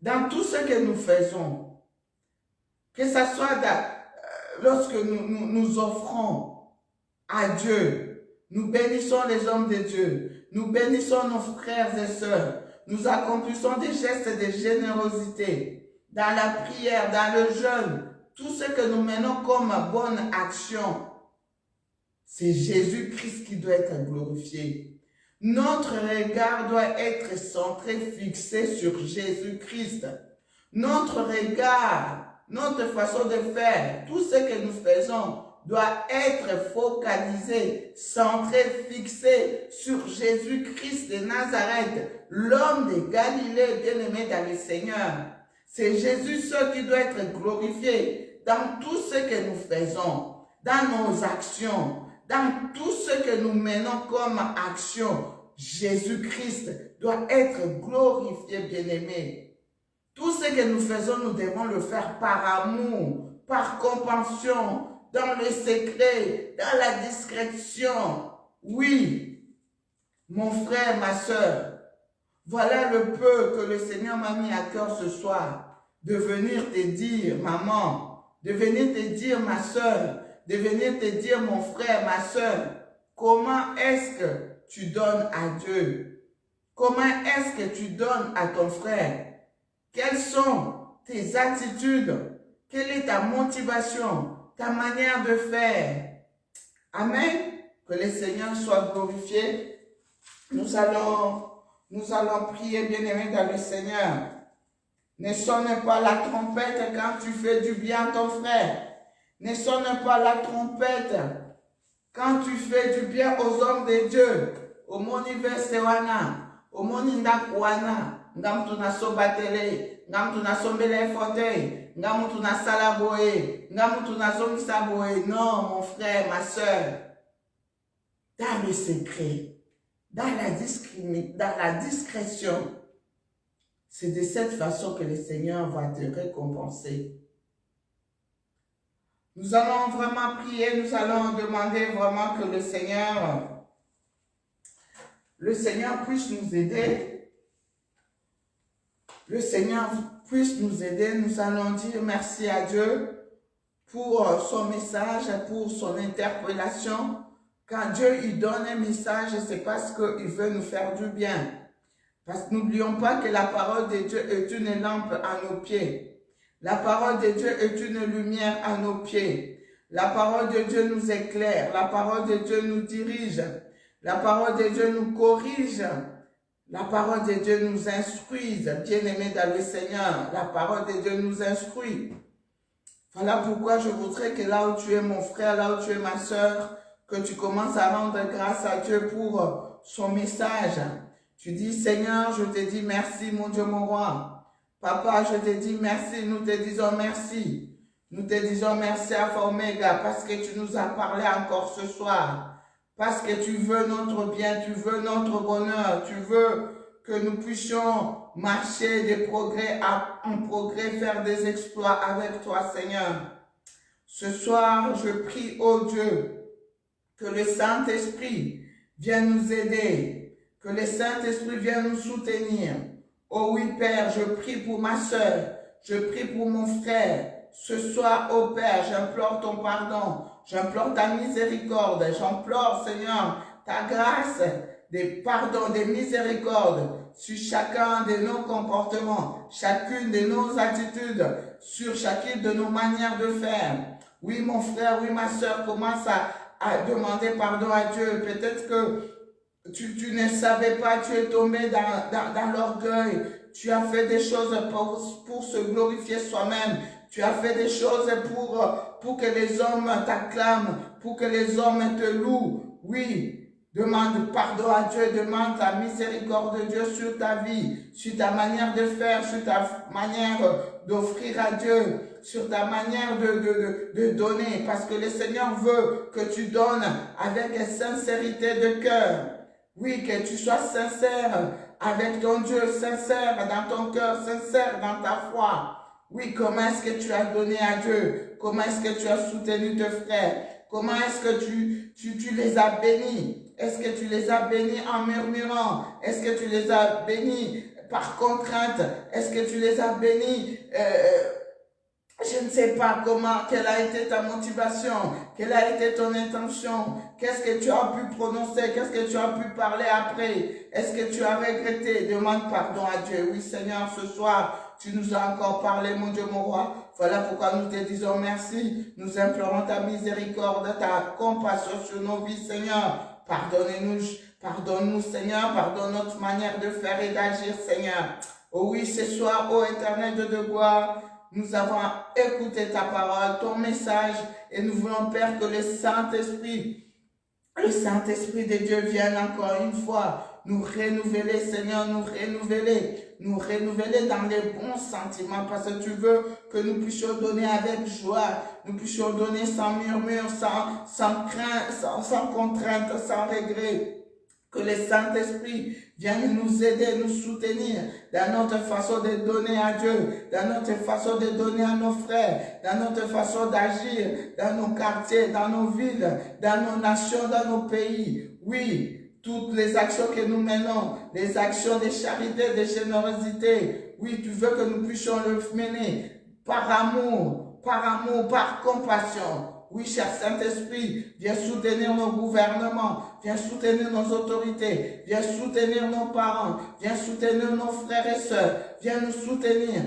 dans tout ce que nous faisons, que ce soit lorsque nous offrons à Dieu, nous bénissons les hommes de Dieu, nous bénissons nos frères et sœurs, nous accomplissons des gestes de générosité, dans la prière, dans le jeûne, tout ce que nous menons comme bonne action, c'est Jésus-Christ qui doit être glorifié. Notre regard doit être centré, fixé sur Jésus-Christ. Notre regard, notre façon de faire, tout ce que nous faisons doit être focalisé, centré, fixé sur Jésus-Christ de Nazareth, l'homme de Galilée, bien-aimé dans le Seigneur. C'est Jésus seul qui doit être glorifié dans tout ce que nous faisons, dans nos actions, dans tout ce que nous menons comme action. Jésus-Christ doit être glorifié, bien-aimé. Tout ce que nous faisons, nous devons le faire par amour, par compassion, dans le secret, dans la discrétion. Oui, mon frère, ma soeur, voilà le peu que le Seigneur m'a mis à cœur ce soir, de venir te dire, maman, de venir te dire, ma soeur, de venir te dire, mon frère, ma soeur, comment est-ce que tu donnes à Dieu? Comment est-ce que tu donnes à ton frère? Quelles sont tes attitudes? Quelle est ta motivation? Ta manière de faire? Amen. Que le Seigneur soit glorifié. Nous allons prier, bien-aimés dans le Seigneur. Ne sonne pas la trompette quand tu fais du bien à ton frère. Ne sonne pas la trompette. Quand tu fais du bien aux hommes de Dieu, au moniverse wana, au monindak wana, ngam tu na sobatele, ngam tu na sombele fauteuil, ngam tu na salaboé, ngam tu na zomsaboé. Non, mon frère, ma soeur, dans le secret, dans la discrétion, c'est de cette façon que le Seigneur va te récompenser. Nous allons vraiment prier, nous allons demander vraiment que le Seigneur puisse nous aider. Le Seigneur puisse nous aider. Nous allons dire merci à Dieu pour son message, pour son interpellation. Quand Dieu lui donne un message, c'est parce qu'il veut nous faire du bien. Parce que n'oublions pas que la parole de Dieu est une lampe à nos pieds. La parole de Dieu est une lumière à nos pieds. La parole de Dieu nous éclaire. La parole de Dieu nous dirige. La parole de Dieu nous corrige. La parole de Dieu nous instruit. Bien-aimés dans le Seigneur, la parole de Dieu nous instruit. Voilà pourquoi je voudrais que là où tu es mon frère, là où tu es ma soeur, que tu commences à rendre grâce à Dieu pour son message. Tu dis, Seigneur, je te dis merci, mon Dieu, mon roi. Papa, je te dis merci, nous te disons merci. Nous te disons merci Alpha Oméga parce que tu nous as parlé encore ce soir. Parce que tu veux notre bien, tu veux notre bonheur, tu veux que nous puissions marcher des progrès en progrès, faire des exploits avec toi, Seigneur. Ce soir, je prie, ô Dieu, que le Saint-Esprit vienne nous aider, que le Saint-Esprit vienne nous soutenir. Oh oui, Père, je prie pour ma soeur, je prie pour mon frère. Ce soir, ô Père, j'implore ton pardon, j'implore ta miséricorde, j'implore, Seigneur, ta grâce, des pardons, des miséricordes sur chacun de nos comportements, chacune de nos attitudes, sur chacune de nos manières de faire. Oui, mon frère, oui, ma soeur, commence à demander pardon à Dieu. Peut-être que tu ne savais pas, tu es tombé dans l'orgueil. Tu as fait des choses pour se glorifier soi-même. Tu as fait des choses pour que les hommes t'acclament, pour que les hommes te louent. Oui, demande pardon à Dieu, demande la miséricorde de Dieu sur ta vie, sur ta manière de faire, sur ta manière d'offrir à Dieu, sur ta manière de donner. Parce que le Seigneur veut que tu donnes avec sincérité de cœur. Oui, que tu sois sincère avec ton Dieu, sincère dans ton cœur, sincère dans ta foi. Oui, comment est-ce que tu as donné à Dieu? Comment est-ce que tu as soutenu tes frères? Comment est-ce que tu les as bénis? Est-ce que tu les as bénis en murmurant? Est-ce que tu les as bénis par contrainte? Est-ce que tu les as bénis je ne sais pas quelle a été ta motivation, quelle a été ton intention, qu'est-ce que tu as pu prononcer, qu'est-ce que tu as pu parler après, est-ce que tu as regretté, demande pardon à Dieu. Oui Seigneur, ce soir, tu nous as encore parlé, mon Dieu, mon roi, voilà pourquoi nous te disons merci, nous implorons ta miséricorde, ta compassion sur nos vies, Seigneur, pardonne-nous Seigneur, pardonne notre manière de faire et d'agir, Seigneur. Oh oui, ce soir, ô éternel Dieu de gloire, nous avons écouté ta parole, ton message, et nous voulons, Père, que le Saint-Esprit de Dieu vienne encore une fois nous renouveler, Seigneur, nous renouveler dans les bons sentiments, parce que tu veux que nous puissions donner avec joie, nous puissions donner sans murmure, sans crainte, sans contrainte, sans regret. Que le Saint-Esprit vienne nous aider, nous soutenir dans notre façon de donner à Dieu, dans notre façon de donner à nos frères, dans notre façon d'agir, dans nos quartiers, dans nos villes, dans nos nations, dans nos pays. Oui, toutes les actions que nous menons, les actions de charité, de générosité. Oui, tu veux que nous puissions le mener par amour, par compassion. Oui, cher Saint-Esprit, viens soutenir nos gouvernements, viens soutenir nos autorités, viens soutenir nos parents, viens soutenir nos frères et sœurs, viens nous soutenir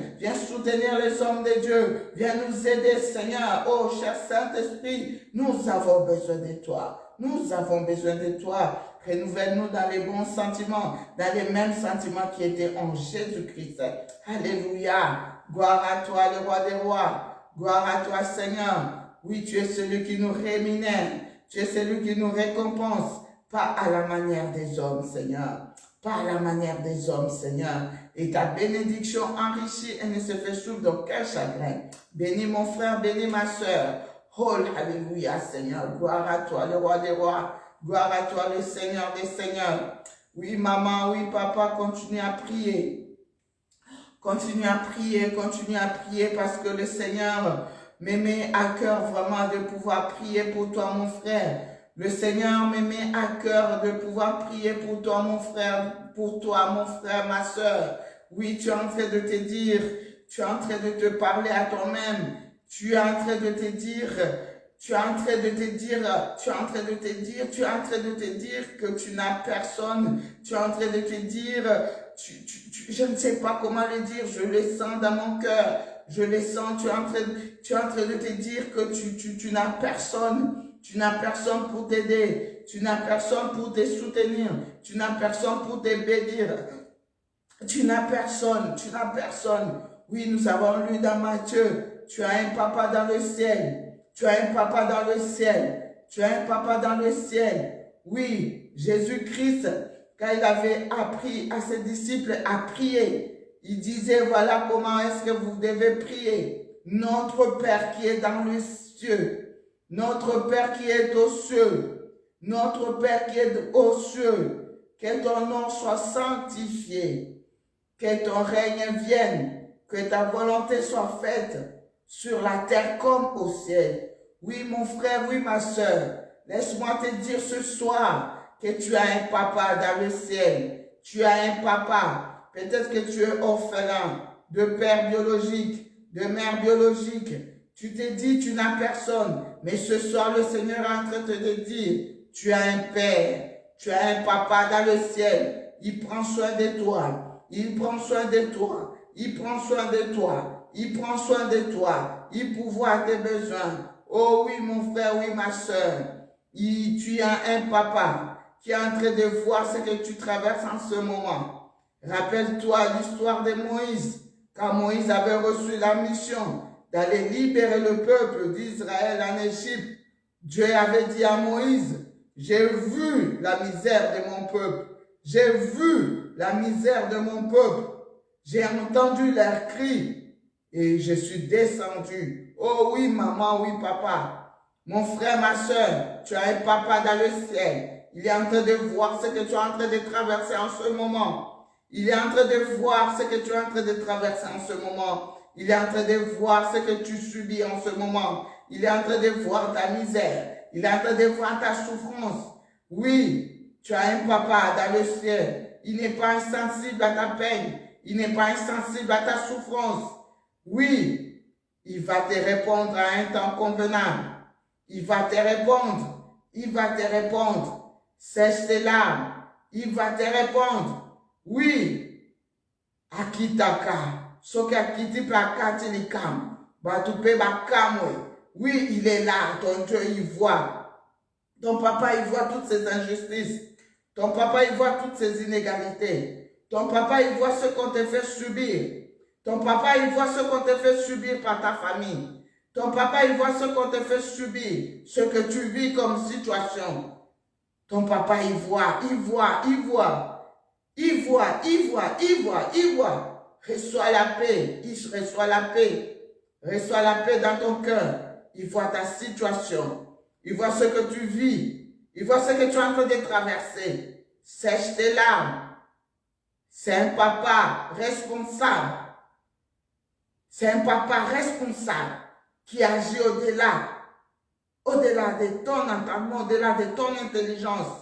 les hommes de Dieu, viens nous aider, Seigneur. Oh, cher Saint-Esprit, nous avons besoin de toi, nous avons besoin de toi. Renouvelle-nous dans les bons sentiments, dans les mêmes sentiments qui étaient en Jésus-Christ. Alléluia. Gloire à toi, le roi des rois. Gloire à toi, Seigneur. Oui, tu es celui qui nous rémunère. Tu es celui qui nous récompense. Pas à la manière des hommes, Seigneur. Pas à la manière des hommes, Seigneur. Et ta bénédiction enrichit et ne se fait souffre d'aucun chagrin. Bénis mon frère, bénis ma soeur. Oh, alléluia, Seigneur. Gloire à toi, le roi des rois. Gloire à toi, le Seigneur des seigneurs. Oui, maman, oui, papa, continue à prier. Continue à prier parce que le Seigneur me met à cœur vraiment de pouvoir prier pour toi, mon frère. Le Seigneur me met à cœur de pouvoir prier pour toi, mon frère, ma soeur. Oui, tu es en train de te dire, tu es en train de te parler à toi-même. Tu es en train de te dire que tu n'as personne. Tu es en train de te dire, je ne sais pas comment le dire, je le sens dans mon cœur. Je le sens, tu es en train de te dire que tu n'as personne. Tu n'as personne pour t'aider. Tu n'as personne pour te soutenir. Tu n'as personne pour te bénir. Tu n'as personne. Oui, nous avons lu dans Matthieu. Tu as un papa dans le ciel. Tu as un papa dans le ciel. Tu as un papa dans le ciel. Oui, Jésus-Christ, quand il avait appris à ses disciples à prier, il disait, voilà comment est-ce que vous devez prier. Notre Père qui est dans les cieux. Notre Père qui est aux cieux, notre Père qui est aux cieux, que ton nom soit sanctifié, que ton règne vienne, que ta volonté soit faite sur la terre comme au ciel. Oui, mon frère, oui, ma soeur, laisse-moi te dire ce soir que tu as un papa dans le ciel. Tu as un papa. Peut-être que tu es orphelin de père biologique, de mère biologique. Tu te dis, tu n'as personne. Mais ce soir, le Seigneur est en train de te dire, tu as un père, tu as un papa dans le ciel. Il prend soin de toi. Il prend soin de toi. Il prend soin de toi. Il prend soin de toi. Il pourvoit tes besoins. Oh oui, mon frère, oui, ma soeur. Tu as un papa qui est en train de voir ce que tu traverses en ce moment. Rappelle-toi l'histoire de Moïse. Quand Moïse avait reçu la mission d'aller libérer le peuple d'Israël en Égypte, Dieu avait dit à Moïse, j'ai vu la misère de mon peuple. J'ai vu la misère de mon peuple. J'ai entendu leurs cris et je suis descendu. Oh oui, maman, oui, papa. Mon frère, ma soeur, tu as un papa dans le ciel. Il est en train de voir ce que tu es en train de traverser en ce moment. Il est en train de voir ce que tu es en train de traverser en ce moment. Il est en train de voir ce que tu subis en ce moment. Il est en train de voir ta misère. Il est en train de voir ta souffrance. Oui, tu as un papa dans le ciel. Il n'est pas insensible à ta peine. Il n'est pas insensible à ta souffrance. Oui, il va te répondre à un temps convenable. Il va te répondre. Il va te répondre. Sèche tes larmes. Il va te répondre. Oui, Akitaka. Soki akiti plakati likam. Batupe bakamwe. Oui, il est là. Ton Dieu, il voit. Ton papa, il voit toutes ces injustices. Ton papa, il voit toutes ces inégalités. Ton papa, il voit ce qu'on te fait subir. Ton papa, il voit ce qu'on te fait subir par ta famille. Ton papa, il voit ce qu'on te fait subir. Ce que tu vis comme situation. Ton papa, il voit. Reçois la paix. Reçois la paix. Reçois la paix dans ton cœur. Il voit ta situation. Il voit ce que tu vis. Il voit ce que tu es en train de traverser. Sèche tes larmes. C'est un papa responsable. C'est un papa responsable qui agit au-delà de ton entendement, au-delà de ton intelligence.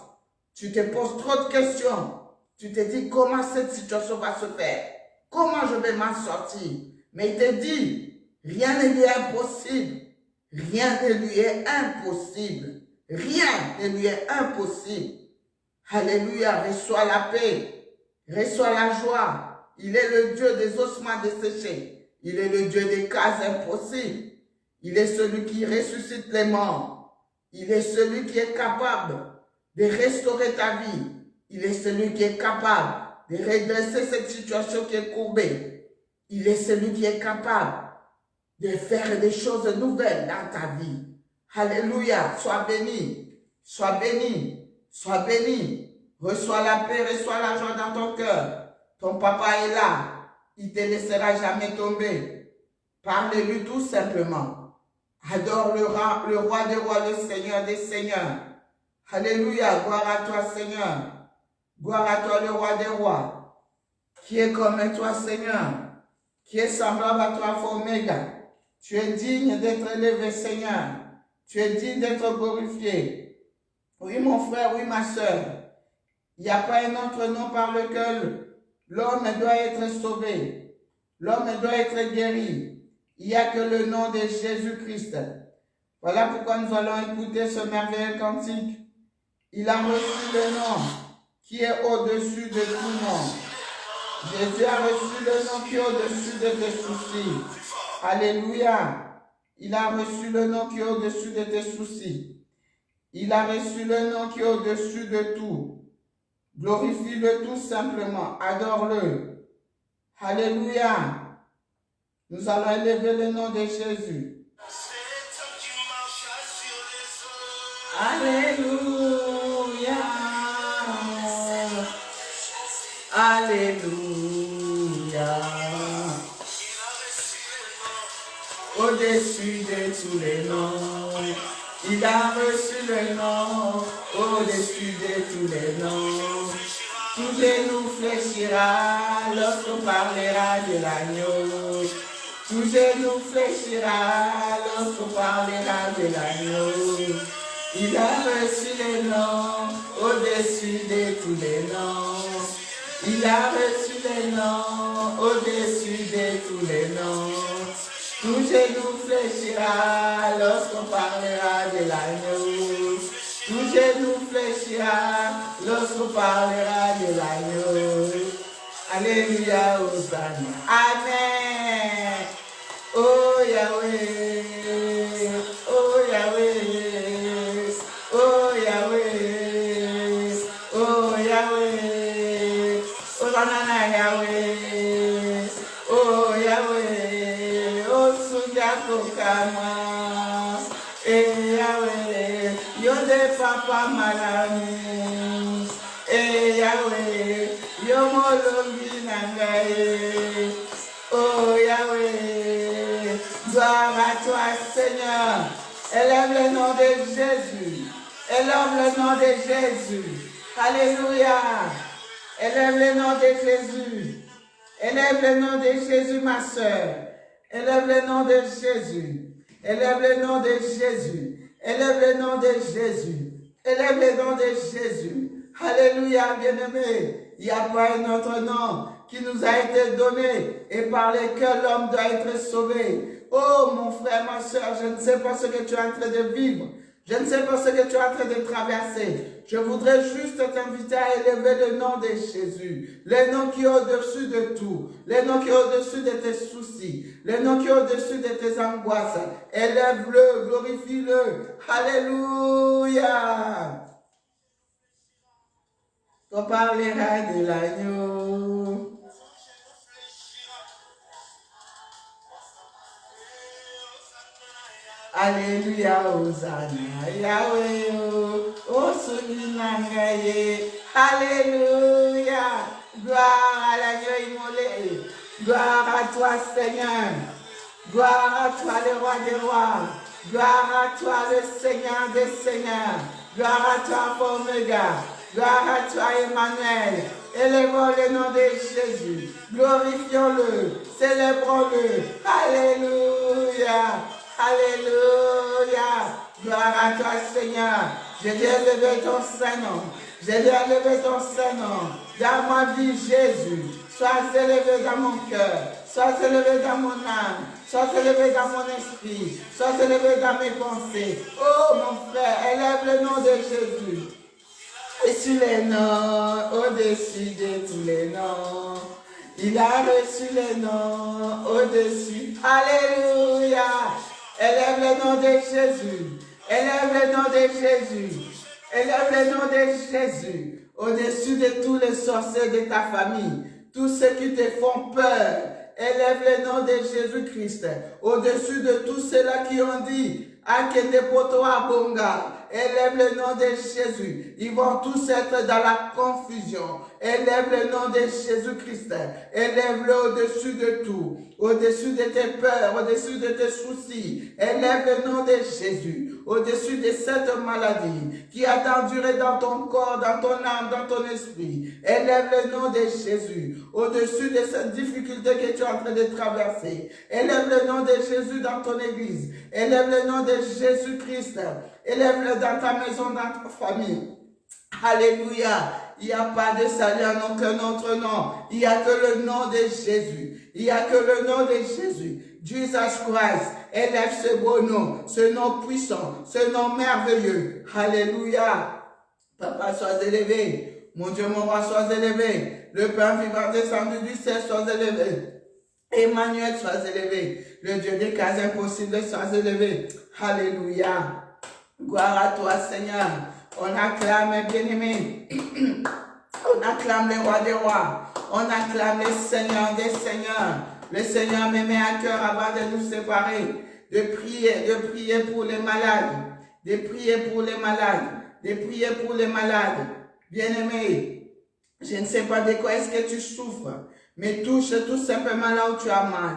Tu te poses trop de questions. Tu te dis comment cette situation va se faire. Comment je vais m'en sortir? Mais il te dit, rien ne lui est impossible. Rien ne lui est impossible. Rien ne lui est impossible. Alléluia, reçois la paix. Reçois la joie. Il est le Dieu des ossements desséchés. Il est le Dieu des cas impossibles. Il est celui qui ressuscite les morts. Il est celui qui est capable de restaurer ta vie. Il est celui qui est capable de redresser cette situation qui est courbée. Il est celui qui est capable de faire des choses nouvelles dans ta vie. Alléluia, sois béni, sois béni, sois béni. Reçois la paix, reçois la joie dans ton cœur. Ton papa est là, il ne te laissera jamais tomber. Parle-lui tout simplement. Adore le roi des rois, le Seigneur des seigneurs. Alléluia, gloire à toi Seigneur. Gloire à toi le roi des rois. Qui est comme toi Seigneur. Qui est semblable à toi Alpha Oméga. Tu es digne d'être élevé Seigneur. Tu es digne d'être glorifié. Oui mon frère, oui ma soeur. Il n'y a pas un autre nom par lequel l'homme doit être sauvé. L'homme doit être guéri. Il n'y a que le nom de Jésus-Christ. Voilà pourquoi nous allons écouter ce merveilleux cantique. Il a reçu le nom qui est au-dessus de tout nom. Jésus a reçu le nom qui est au-dessus de tes soucis. Alléluia. Il a reçu le nom qui est au-dessus de tes soucis. Il a reçu le nom qui est au-dessus de tout. Glorifie-le tout simplement. Adore-le. Alléluia. Nous allons élever le nom de Jésus. Alléluia. Alléluia. Au-dessus de tous les noms, il a reçu le nom, au-dessus de tous les noms. Tout genou fléchira lorsqu'on parlera de l'agneau. Tout genou fléchira lorsqu'on parlera de l'agneau. Il a reçu le nom, au-dessus de tous les noms. Il a reçu le nom, au-dessus de tous les noms. Tout genou fléchira lorsqu'on parlera de l'agneau. Tout genou fléchira lorsqu'on parlera de l'agneau. Alléluia, Hosanna. Amen. Oh Yahweh, oh Yahweh, oh Yahweh, oh Yahweh, Hosanna Yahweh, oh Yahweh, oh Sunjakokama, Yahweh, Yode Papa Malami, Yahweh, Yomolongi Nangaye, oh Yahweh, gloire à toi Seigneur, élève le nom de Jésus, élève le nom de Jésus, alléluia, élève le nom de Jésus, élève le nom de Jésus ma soeur, élève le nom de Jésus, élève le nom de Jésus, élève le nom de Jésus, élève le nom de Jésus, alléluia bien-aimé, il n'y a pas un autre nom qui nous a été donné et par lequel l'homme doit être sauvé. Oh mon frère, ma soeur, je ne sais pas ce que tu es en train de vivre. Je ne sais pas ce que tu es en train de traverser. Je voudrais juste t'inviter à élever le nom de Jésus. Le nom qui est au-dessus de tout. Le nom qui est au-dessus de tes soucis. Le nom qui est au-dessus de tes angoisses. Élève-le, glorifie-le. Alléluia. On parlera de l'agneau. Alléluia, Hosanna, Yahweh, oh, Suninangaye. Alléluia, gloire à l'agneau immolé. Gloire à toi, Seigneur. Gloire à toi, le roi des rois. Gloire à toi, le Seigneur des seigneurs. Gloire à toi, Oméga. Gloire à toi, Emmanuel. Élevons le nom de Jésus. Glorifions-le. Célébrons-le. Alléluia. Alléluia. Gloire à toi, Seigneur. Je viens élever ton Saint-Nom. Je viens élever ton Saint-Nom. Dans ma vie, Jésus. Sois élevé dans mon cœur. Sois élevé dans mon âme. Sois élevé dans mon esprit. Sois élevé dans mes pensées. Oh, mon frère, élève le nom de Jésus. Et sur les noms, au-dessus de tous les noms. Il a reçu les noms au-dessus. Alléluia. Élève le nom de Jésus. Élève le nom de Jésus. Élève le nom de Jésus. Au-dessus de tous les sorciers de ta famille. Tous ceux qui te font peur. Élève le nom de Jésus-Christ au-dessus de tous ceux-là qui ont dit Akende poto abonga. Élève le nom de Jésus. Ils vont tous être dans la confusion. Élève le nom de Jésus-Christ. Élève-le au-dessus de tout. Au-dessus de tes peurs, au-dessus de tes soucis. Élève le nom de Jésus. Au-dessus de cette maladie qui a enduré dans ton corps, dans ton âme, dans ton esprit. Élève le nom de Jésus. Au-dessus de cette difficulté que tu es en train de traverser. Élève le nom de Jésus dans ton église. Élève le nom de Jésus-Christ. Élève-le dans ta maison, dans ta famille. Alléluia. Il n'y a pas de salut en aucun autre nom. Il n'y a que le nom de Jésus. Il n'y a que le nom de Jésus. Jesus Christ. Élève ce beau nom, ce nom puissant, ce nom merveilleux. Alléluia. Papa, sois élevé. Mon Dieu, mon roi, sois élevé. Le Père vivant descendu du ciel, sois élevé. Emmanuel, sois élevé. Le Dieu des cas impossibles, sois élevé. Alléluia. Gloire à toi, Seigneur. On acclame, bien-aimé. On acclame les rois des rois. On acclame les seigneurs des seigneurs. Le Seigneur me met à cœur avant de nous séparer, de prier pour les malades, de prier pour les malades, de prier pour les malades. Bien-aimé, je ne sais pas de quoi est-ce que tu souffres, mais touche tout simplement là où tu as mal.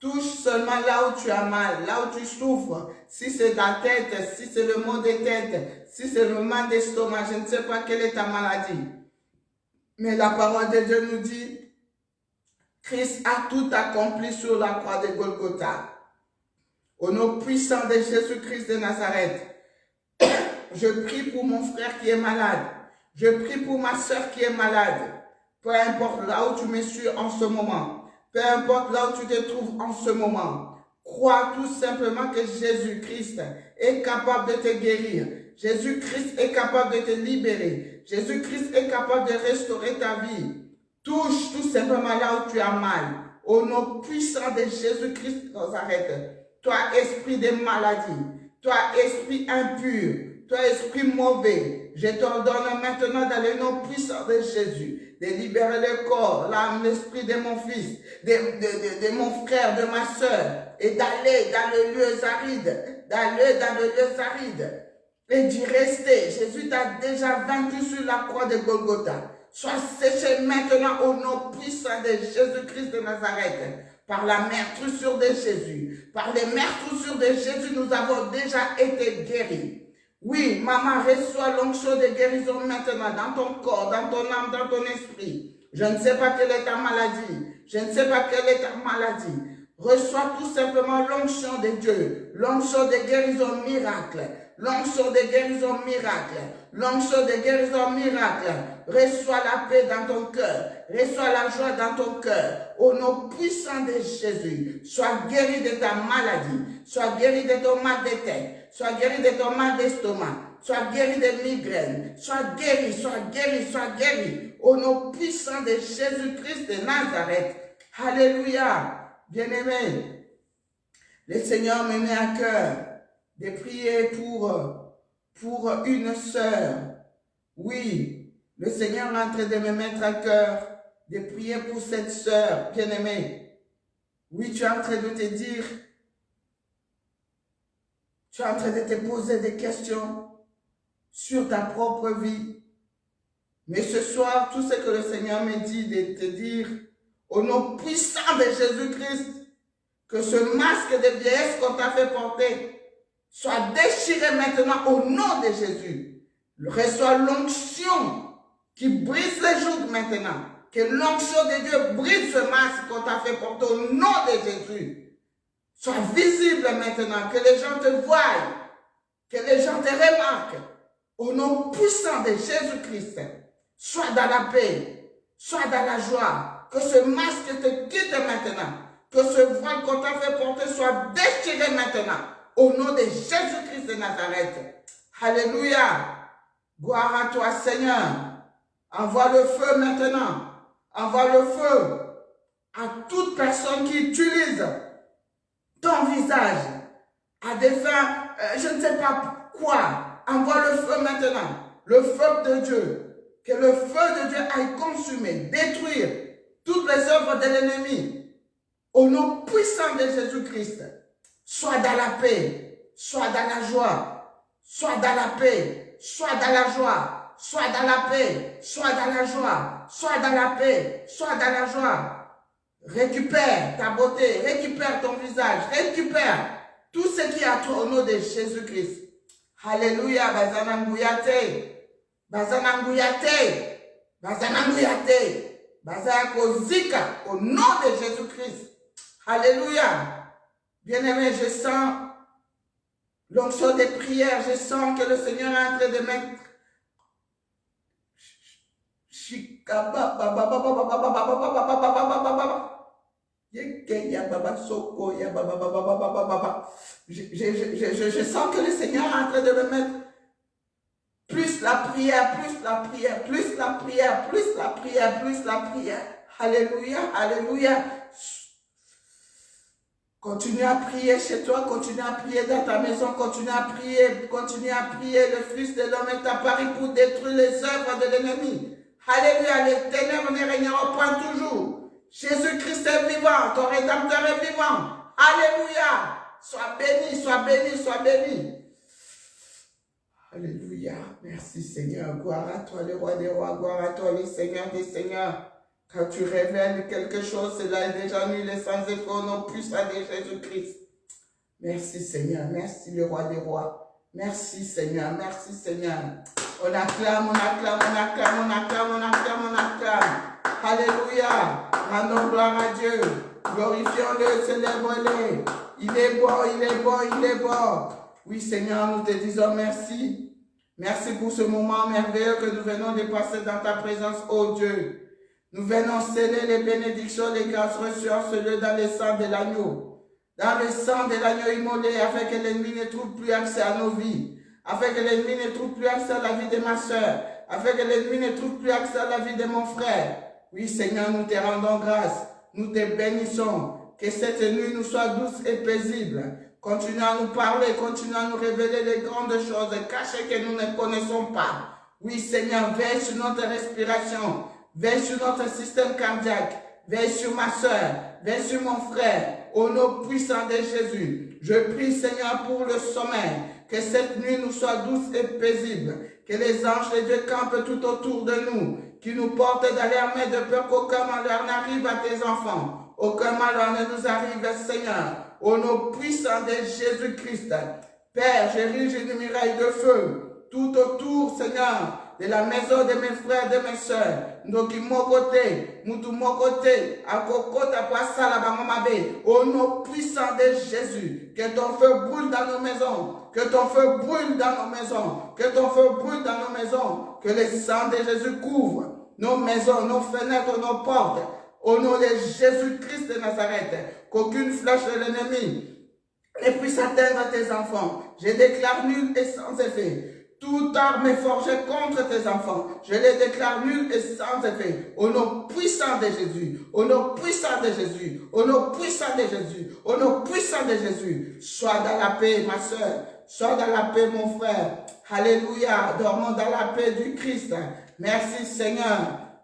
Touche seulement là où tu as mal, là où tu souffres. Si c'est ta tête, si c'est le mot de tête, si c'est le mal d'estomac, je ne sais pas quelle est ta maladie. Mais la parole de Dieu nous dit, Christ a tout accompli sur la croix de Golgotha. Au nom puissant de Jésus-Christ de Nazareth, je prie pour mon frère qui est malade. Je prie pour ma soeur qui est malade. Peu importe là où tu me suis en ce moment. Peu importe là où tu te trouves en ce moment. Crois tout simplement que Jésus-Christ est capable de te guérir. Jésus-Christ est capable de te libérer. Jésus-Christ est capable de restaurer ta vie. Touche tout simplement là où tu as mal. Au nom puissant de Jésus-Christ de Nazareth. Toi, esprit de maladie. Toi, esprit impur. Toi, esprit mauvais. Je t'ordonne maintenant dans le nom puissant de Jésus de libérer le corps, l'âme, l'esprit de mon fils, de mon frère, de ma soeur, et d'aller dans le lieu aride, d'aller dans le lieu aride, et d'y rester. Jésus t'a déjà vaincu sur la croix de Golgotha. Sois séché maintenant au nom puissant de Jésus-Christ de Nazareth. Par la meurtrissure de Jésus, par les meurtrissures de Jésus, nous avons déjà été guéris. Oui, maman, reçois l'onction de guérison maintenant dans ton corps, dans ton âme, dans ton esprit. Je ne sais pas quelle est ta maladie. Je ne sais pas quelle est ta maladie. Reçois tout simplement l'onction de Dieu, l'onction de guérison miracle, l'onction de guérison miracle, l'onction de guérison miracle. Reçois la paix dans ton cœur, reçois la joie dans ton cœur. Au nom puissant de Jésus, sois guéri de ta maladie, sois guéri de ton mal de tête, sois guéri de ton mal d'estomac, sois guéri de migraine, sois guéri, sois guéri, sois guéri. Au nom puissant de Jésus-Christ de Nazareth. Alléluia. Bien-aimé, le Seigneur me met à cœur de prier pour une sœur. Oui, le Seigneur est en train de me mettre à cœur de prier pour cette sœur bien-aimée. Oui, tu es en train de te dire, tu es en train de te poser des questions sur ta propre vie. Mais ce soir, tout ce que le Seigneur me dit de te dire, au nom puissant de Jésus-Christ, que ce masque de vieillesse qu'on t'a fait porter soit déchiré maintenant au nom de Jésus. Reçois l'onction qui brise les jougs maintenant. Que l'onction de Dieu brise ce masque qu'on t'a fait porter au nom de Jésus. Sois visible maintenant, que les gens te voient, que les gens te remarquent. Au nom puissant de Jésus-Christ, sois dans la paix, sois dans la joie. Que ce masque te quitte maintenant. Que ce voile qu'on t'a fait porter soit déchiré maintenant. Au nom de Jésus-Christ de Nazareth. Alléluia. Gloire à toi, Seigneur. Envoie le feu maintenant. Envoie le feu à toute personne qui utilise ton visage à des fins, je ne sais pas quoi. Envoie le feu maintenant. Le feu de Dieu. Que le feu de Dieu aille consumer, détruire toutes les œuvres de l'ennemi. Au nom puissant de Jésus-Christ, sois dans la paix, sois dans la joie, sois dans la paix, sois dans la joie, sois dans la paix, sois dans la joie, sois dans la paix, sois dans la joie. Récupère ta beauté, récupère ton visage, récupère tout ce qui est à toi au nom de Jésus-Christ. Alléluia, bazananguyate, bazananguyate, bazananguyate, bazakozika, au nom de Jésus-Christ. Alléluia. Bien-aimé, je sens l'onction des prières, je sens que le Seigneur est en train de mettre je sens que le Seigneur est en train de me mettre plus la prière, plus la prière, plus la prière, plus la prière, plus la prière. Alléluia, alléluia. Continue à prier chez toi, continue à prier dans ta maison, continue à prier. Le Fils de l'homme est apparu pour détruire les œuvres de l'ennemi. Alléluia, les ténèbres ne régneront point toujours. Jésus-Christ est vivant, ton Rédempteur est vivant. Alléluia, sois béni, sois béni, sois béni. Alléluia, merci Seigneur, gloire à toi le roi des rois, gloire à toi le Seigneur des seigneurs. Quand tu révèles quelque chose, cela est déjà nul et sans effet au nom puissant de Jésus-Christ. Merci Seigneur, merci le roi des rois. Merci Seigneur, merci Seigneur. On acclame, on acclame, on acclame, on acclame, on acclame, on acclame. Alléluia, rendons gloire à Dieu. Glorifions-le, célébrons-le. Il est bon, il est bon, il est bon. Oui Seigneur, nous te disons merci. Merci pour ce moment merveilleux que nous venons de passer dans ta présence, ô Dieu. Nous venons sceller les bénédictions, les grâces reçues en ce lieu dans le sang de l'agneau. Dans le sang de l'agneau immolé, afin que l'ennemi ne trouve plus accès à nos vies. Afin que l'ennemi ne trouve plus accès à la vie de ma soeur. Afin que l'ennemi ne trouve plus accès à la vie de mon frère. Oui Seigneur, nous te rendons grâce. Nous te bénissons. Que cette nuit nous soit douce et paisible. Continue à nous parler, continue à nous révéler les grandes choses cachées que nous ne connaissons pas. Oui Seigneur, veille sur notre respiration. Veille sur notre système cardiaque, veille sur ma soeur, veille sur mon frère, au nom puissant de Jésus. Je prie Seigneur pour le sommeil, que cette nuit nous soit douce et paisible, que les anges de Dieu campent tout autour de nous, qui nous portent dans leurs mains de peur qu'aucun malheur n'arrive à tes enfants, aucun malheur ne nous arrive Seigneur, au nom puissant de Jésus-Christ. Père, j'érige une muraille de feu, tout autour Seigneur, de la maison de mes frères, de mes soeurs, donc mon côté, moutou mon côté, à kokota passa la bamamabe, au nom puissant de Jésus, que ton feu brûle dans nos maisons, que ton feu brûle dans nos maisons, que ton feu brûle dans nos maisons, que le sang de Jésus couvre nos maisons, nos fenêtres, nos portes, au nom de Jésus-Christ de Nazareth, qu'aucune flèche de l'ennemi ne puisse atteindre tes enfants. Je déclare nul et sans effet. Toute arme forgée contre tes enfants, je les déclare nuls et sans effet. Au nom puissant de Jésus, au nom puissant de Jésus, au nom puissant de Jésus, au nom puissant de Jésus. Sois dans la paix, ma soeur. Sois dans la paix, mon frère. Alléluia. Dormons dans la paix du Christ. Merci, Seigneur.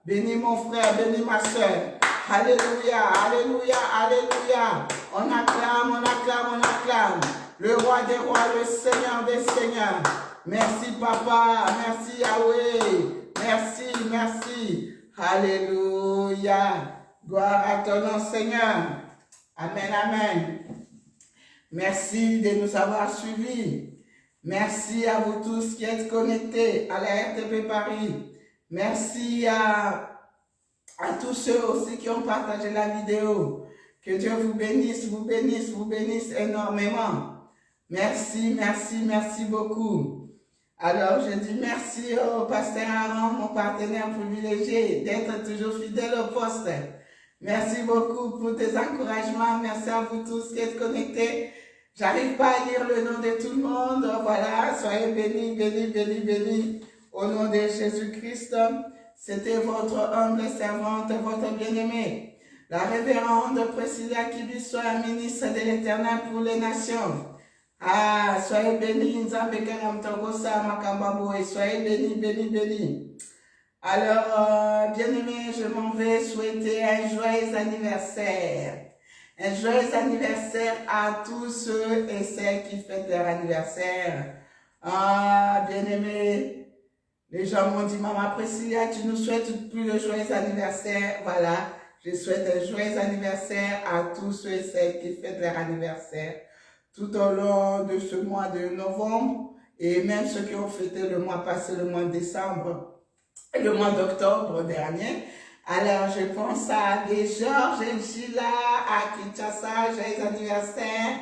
Bénis mon frère, bénis ma soeur. Alléluia, alléluia, alléluia. On acclame, on acclame, on acclame. Le roi des rois, le Seigneur des seigneurs. Merci papa, merci Yahweh, merci, merci, alléluia, gloire à ton nom Seigneur, amen, amen. Merci de nous avoir suivis, merci à vous tous qui êtes connectés à la RTP Paris, merci à tous ceux aussi qui ont partagé la vidéo, que Dieu vous bénisse, vous bénisse, vous bénisse énormément, merci, merci, merci beaucoup. Alors, je dis merci au pasteur Aaron, mon partenaire privilégié, d'être toujours fidèle au poste. Merci beaucoup pour tes encouragements. Merci à vous tous qui êtes connectés. J'arrive pas à lire le nom de tout le monde. Voilà, soyez bénis, bénis, bénis, bénis. Au nom de Jésus-Christ, c'était votre humble servante, votre bien-aimée, la révérende Priscilla Kibi, soit ministre de l'Éternel pour les nations. Ah, soyez bénis, soyez bénis, bénis, bénis. Alors, bien-aimés, je m'en vais souhaiter un joyeux anniversaire. Un joyeux anniversaire à tous ceux et celles qui fêtent leur anniversaire. Ah, bien-aimés, les gens m'ont dit, Maman Priscilla, tu nous souhaites plus le joyeux anniversaire. Voilà, je souhaite un joyeux anniversaire à tous ceux et celles qui fêtent leur anniversaire tout au long de ce mois de novembre et même ceux qui ont fêté le mois passé, le mois de décembre et le mois d'octobre dernier. Alors, je pense à des Georges et Gila à Kinshasa, joyeux anniversaire.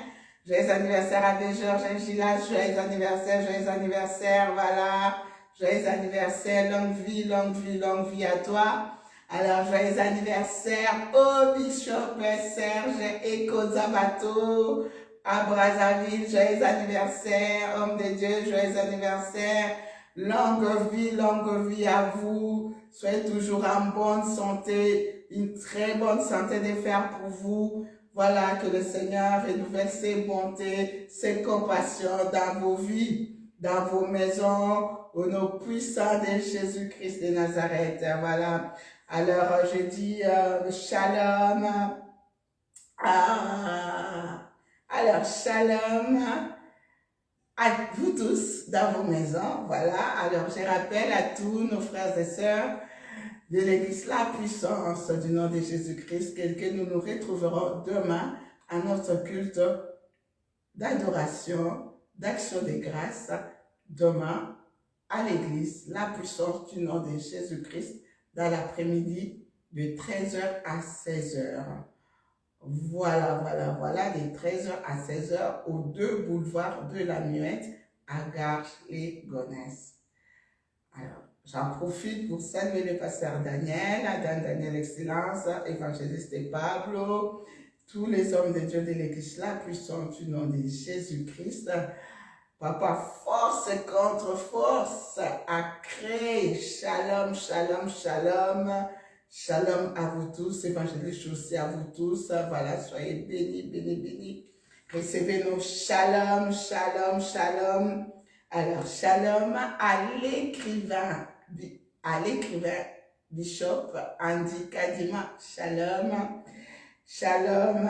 Joyeux anniversaire à des Georges et Gila, joyeux anniversaire, voilà. Joyeux anniversaire, longue vie à toi. Alors, joyeux anniversaire au Bishop Serge et Kozabato à Brazzaville, joyeux anniversaire, homme de Dieu, joyeux anniversaire. Longue vie à vous. Soyez toujours en bonne santé, une très bonne santé de fer pour vous. Voilà, que le Seigneur renouvelle ses bontés, ses compassions dans vos vies, dans vos maisons, au nom puissant de Jésus-Christ de Nazareth. Voilà. Alors, je dis shalom. Alors, shalom à vous tous dans vos maisons. Voilà. Alors, je rappelle à tous nos frères et sœurs de l'Église La Puissance du nom de Jésus-Christ que nous nous retrouverons demain à notre culte d'adoration, d'action de grâce, demain à l'Église La Puissance du nom de Jésus-Christ dans l'après-midi de 13h à 16h. Voilà, de 13h à 16h aux 2 boulevards de la Muette à Garches-les-Gonesse. Alors, j'en profite pour saluer le pasteur Daniel, Daniel Excellence, évangéliste Pablo, tous les hommes de Dieu de l'Église La Puissance du nom de Jésus-Christ. Papa, force contre force à créer. Shalom, shalom, shalom. Shalom à vous tous, évangéliste aussi à vous tous. Voilà, soyez bénis, bénis, bénis. Recevez nos shalom, shalom, shalom. Alors, shalom à l'écrivain Bishop Andy Kadima. Shalom. Shalom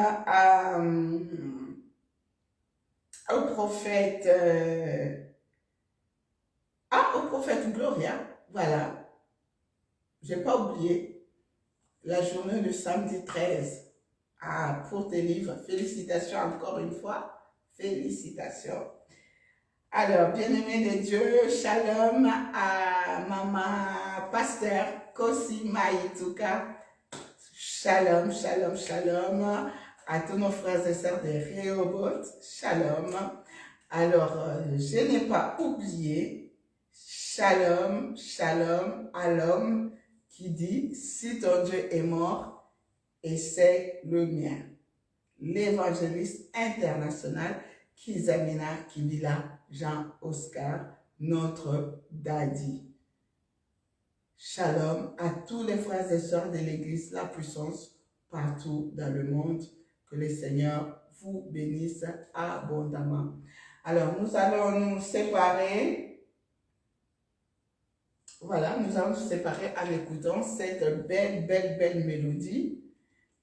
au prophète Gloria. Voilà. J'ai pas oublié la journée de samedi 13. Pour tes livres. Félicitations encore une fois. Félicitations. Alors, bien-aimés de Dieu, shalom à Maman Pasteur Kosi Maïtouka. Shalom, shalom, shalom à tous nos frères et sœurs de Rehoboth. Shalom. Alors, je n'ai pas oublié, shalom, shalom à l'homme qui dit, si ton Dieu est mort, et c'est le mien. L'évangéliste international Kizamina Kibila Jean-Oscar, notre daddy. Shalom à tous les frères et sœurs de l'Église La Puissance partout dans le monde. Que le Seigneur vous bénisse abondamment. Alors, nous allons nous séparer. Voilà, nous allons nous séparer en écoutant cette belle mélodie.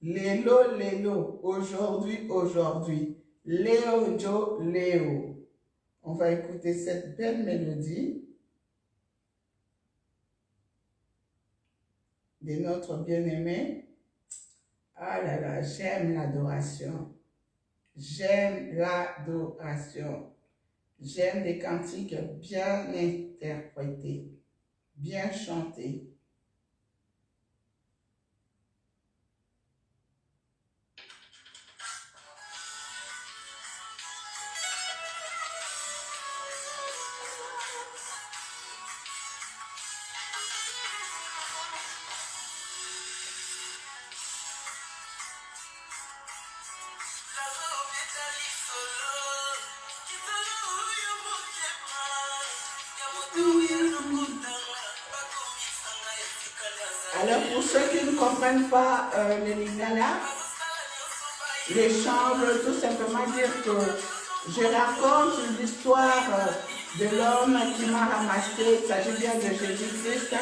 Lélo, lélo, aujourd'hui, Léo, Jo, Léo. On va écouter cette belle mélodie de notre bien-aimé. Ah là là, j'aime l'adoration. J'aime l'adoration. J'aime des cantiques bien interprétés, bien chantés. Alors, pour ceux qui ne comprennent pas le lingala, les chants veulent tout simplement dire que je raconte l'histoire de l'homme qui m'a ramassé, il s'agit bien de Jésus-Christ,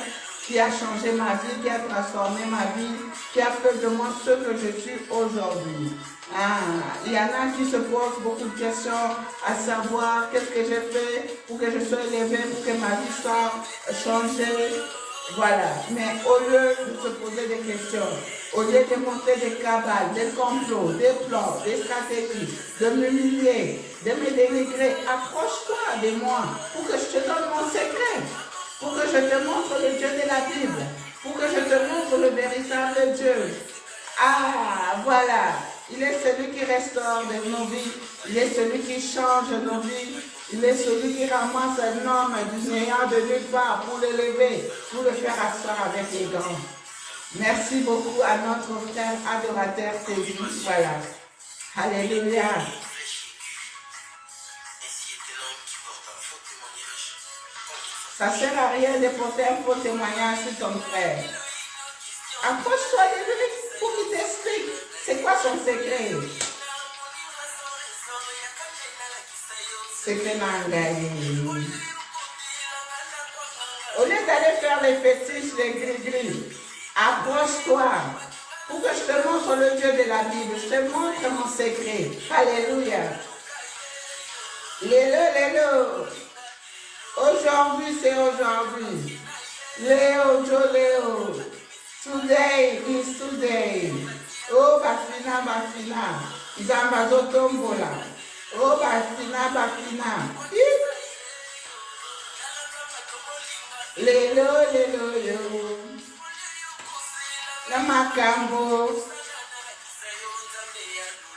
qui a changé ma vie, qui a transformé ma vie, qui a fait de moi ce que je suis aujourd'hui. Il y en a qui se posent beaucoup de questions à savoir qu'est-ce que j'ai fait pour que je sois élevé, pour que ma vie soit changée. Voilà. Mais au lieu de se poser des questions, au lieu de monter des cabales, des complots, des plans, des stratégies, de m'humilier, de me dénigrer, approche-toi de moi pour que je te donne mon secret, pour que je te montre le Dieu de la Bible, pour que je te montre le véritable Dieu. Voilà. Il est celui qui restaure nos vies. Il est celui qui change nos vies. Il est celui qui ramasse un homme du néant de nulle part pour l'élever, pour le faire asseoir avec les grands. Merci beaucoup à notre frère adorateur Teddy. Voilà. Alléluia. Ça ne sert à rien de porter un faux témoignage sur ton frère. Approche-toi de lui pour qu'il t'explique c'est quoi son secret. Secret Nangaï. Au lieu d'aller faire les fétiches, les gris-gris, approche-toi pour que je te montre le Dieu de la Bible. Je te montre mon secret. Alléluia. Lélo. Aujourd'hui, c'est aujourd'hui. Léo. Today is today. Oh, bafina. Zambazo tombola. Oh, bafina. Lélo. La makambo.